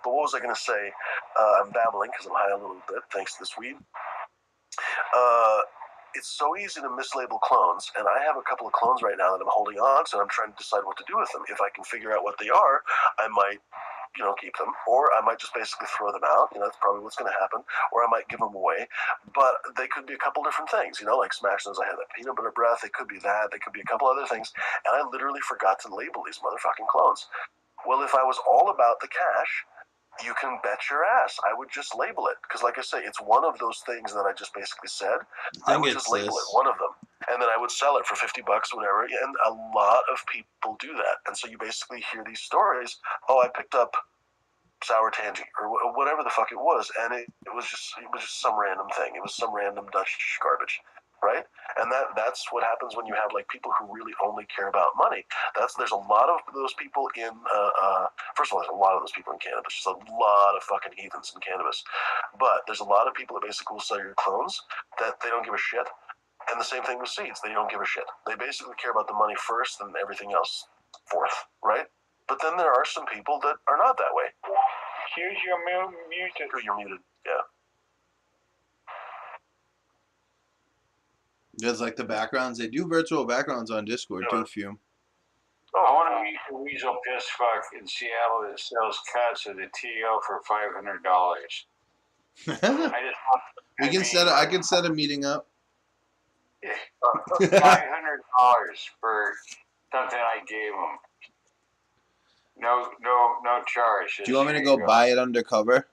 But what was I going to say? I'm babbling because I'm high a little bit, thanks to this weed. It's so easy to mislabel clones, and I have a couple of clones right now that I'm holding on to, and I'm trying to decide what to do with them. If I can figure out what they are, I might, keep them, or I might just basically throw them out. That's probably what's going to happen, or I might give them away. But they could be a couple different things, like Smash Nose. I had that peanut butter breath. They could be that. They could be a couple other things, and I literally forgot to label these motherfucking clones. Well, if I was all about the cash, you can bet your ass I would just label it, because like I say, it's one of those things that I just basically said. I would just label it, one of them, and then I would sell it for $50, whatever. And a lot of people do that, and so you basically hear these stories. Oh, I picked up sour tangy or whatever the fuck it was, and it was just some random thing. It was some random Dutch garbage, right? And that's what happens when you have like people who really only care about money. There's a lot of those people in first of all, there's a lot of those people in cannabis. There's a lot of fucking heathens in cannabis, but there's a lot of people that basically will sell your clones that they don't give a shit. And the same thing with seeds. They don't give a shit. They basically care about the money first and everything else fourth, right? But then there are some people that are not that way. Hughes, you're muted. You're muted, yeah. There's like the backgrounds. They do virtual backgrounds on Discord too, Fume. I want to meet the weasel piss fuck in Seattle that sells cuts of the TO for $500. We can I can set a meeting up. $500 for something I gave him. No charge. Do you want me to go buy it undercover?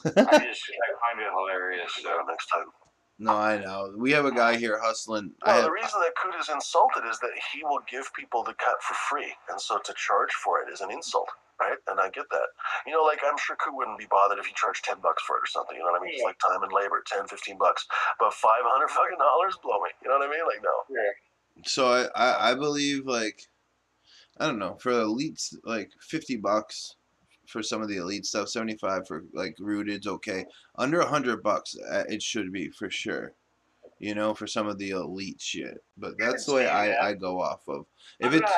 I find it hilarious. So next time. No, I know. We have a guy here hustling. Well, the reason that Coot is insulted is that he will give people the cut for free, and so to charge for it is an insult, right? And I get that. Like I'm sure Coot wouldn't be bothered if you charged $10 for it or something. You know what I mean? It's like time and labor, $10, $15, but $500 fucking dollars, blow me. You know what I mean? Like no. Yeah. So I believe like I don't know, for elites like $50, for some of the elite stuff. 75 for like rooted's okay. Under $100, it should be for sure. You know, for some of the elite shit. But that's the way I go off of. If I'm it's not,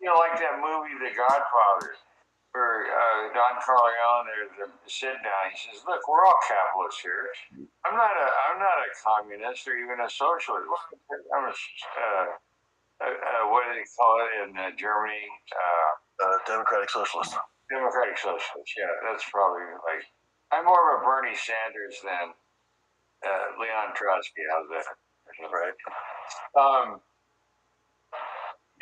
you know, like that movie, The Godfather, where Don Corleone is sitting down. He says, "Look, we're all capitalists here. I'm not a communist or even a socialist. I'm a what do they call it in Germany? Democratic Socialist. Democratic socialist. Yeah, that's probably like. I'm more of a Bernie Sanders than Leon Trotsky. How's that? Right.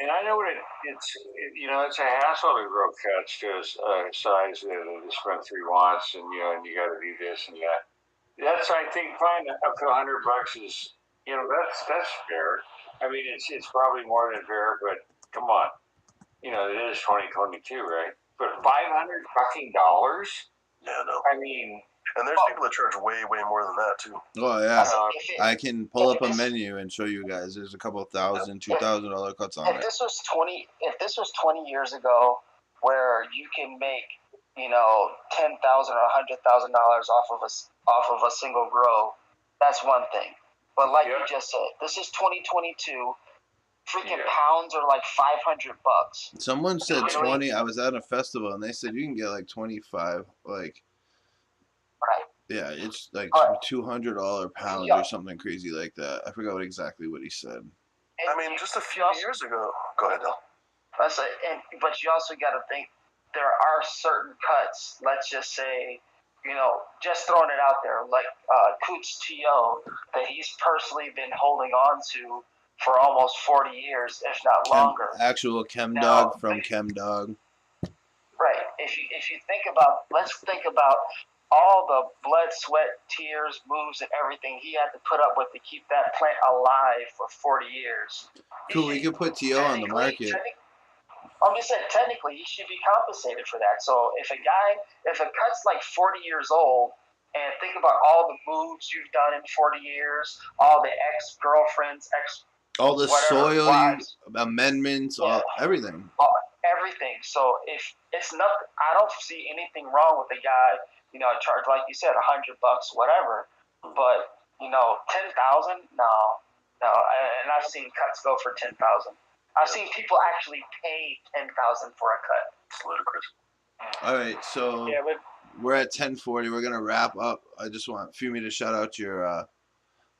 And I know it's a hassle to grow cuts to a size that the dispensary wants, and and you got to do this and that. That's I think fine up to $100 is that's fair. I mean it's probably more than fair, but come on, it is 2022, right? But $500 fucking. Yeah, no. I mean, and there's people that charge way more than that too. Oh yeah, I can pull up a menu and show you guys. There's a couple $1,000, $2,000 cuts on it. If this was 20 years ago, where you can make $10,000 or $100,000 off of a single grow, that's one thing. But like you just said, this is 2022. Freaking pounds are like $500. Someone said 20. I was at a festival and they said you can get like 25. Like, right. Yeah, it's like $200 pound or something crazy like that. I forgot exactly what he said. I mean, just a few years ago. Go ahead, Del. But you also got to think there are certain cuts. Let's just say, just throwing it out there, like Coot's TO that he's personally been holding on to for almost 40 years, if not longer. Actual ChemDog from ChemDog. Right. If you think about, let's think about all the blood, sweat, tears, moves, and everything he had to put up with to keep that plant alive for 40 years. Cool, we could put TO on the market. I'm just saying, technically, he should be compensated for that. So if a cut's like 40 years old, and think about all the moves you've done in 40 years, all the ex-girlfriends, all the soil amendments, everything. Everything. So if it's nothing, I don't see anything wrong with a guy, charge, like you said, $100, whatever. But, 10,000, no. And I've seen cuts go for 10,000. I've seen people actually pay 10,000 for a cut. It's ludicrous. All right, so we're at 10:40. We're gonna wrap up. I just want Fumi to shout out your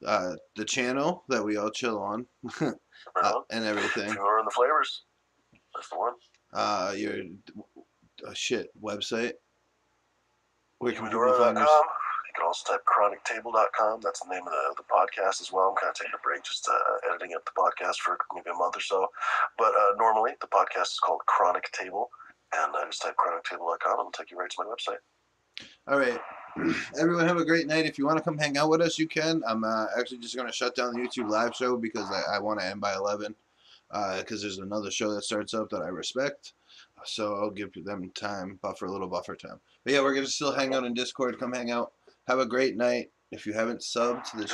the channel that we all chill on and everything. If you are in the flavors, that's the one. Your website. Where can people Humidora.com. find us? You can also type chronictable.com. That's the name of the podcast as well. I'm kind of taking a break, just editing up the podcast for maybe a month or so. But normally the podcast is called Chronic Table, and just type chronictable.com and it'll take you right to my website. All right. Everyone have a great night. If you want to come hang out with us, you can. I'm actually just going to shut down the YouTube live show because I want to end by 11 because there's another show that starts up that I respect. So I'll give them time, a little buffer time. But yeah, we're going to still hang out in Discord. Come hang out. Have a great night. If you haven't subbed to the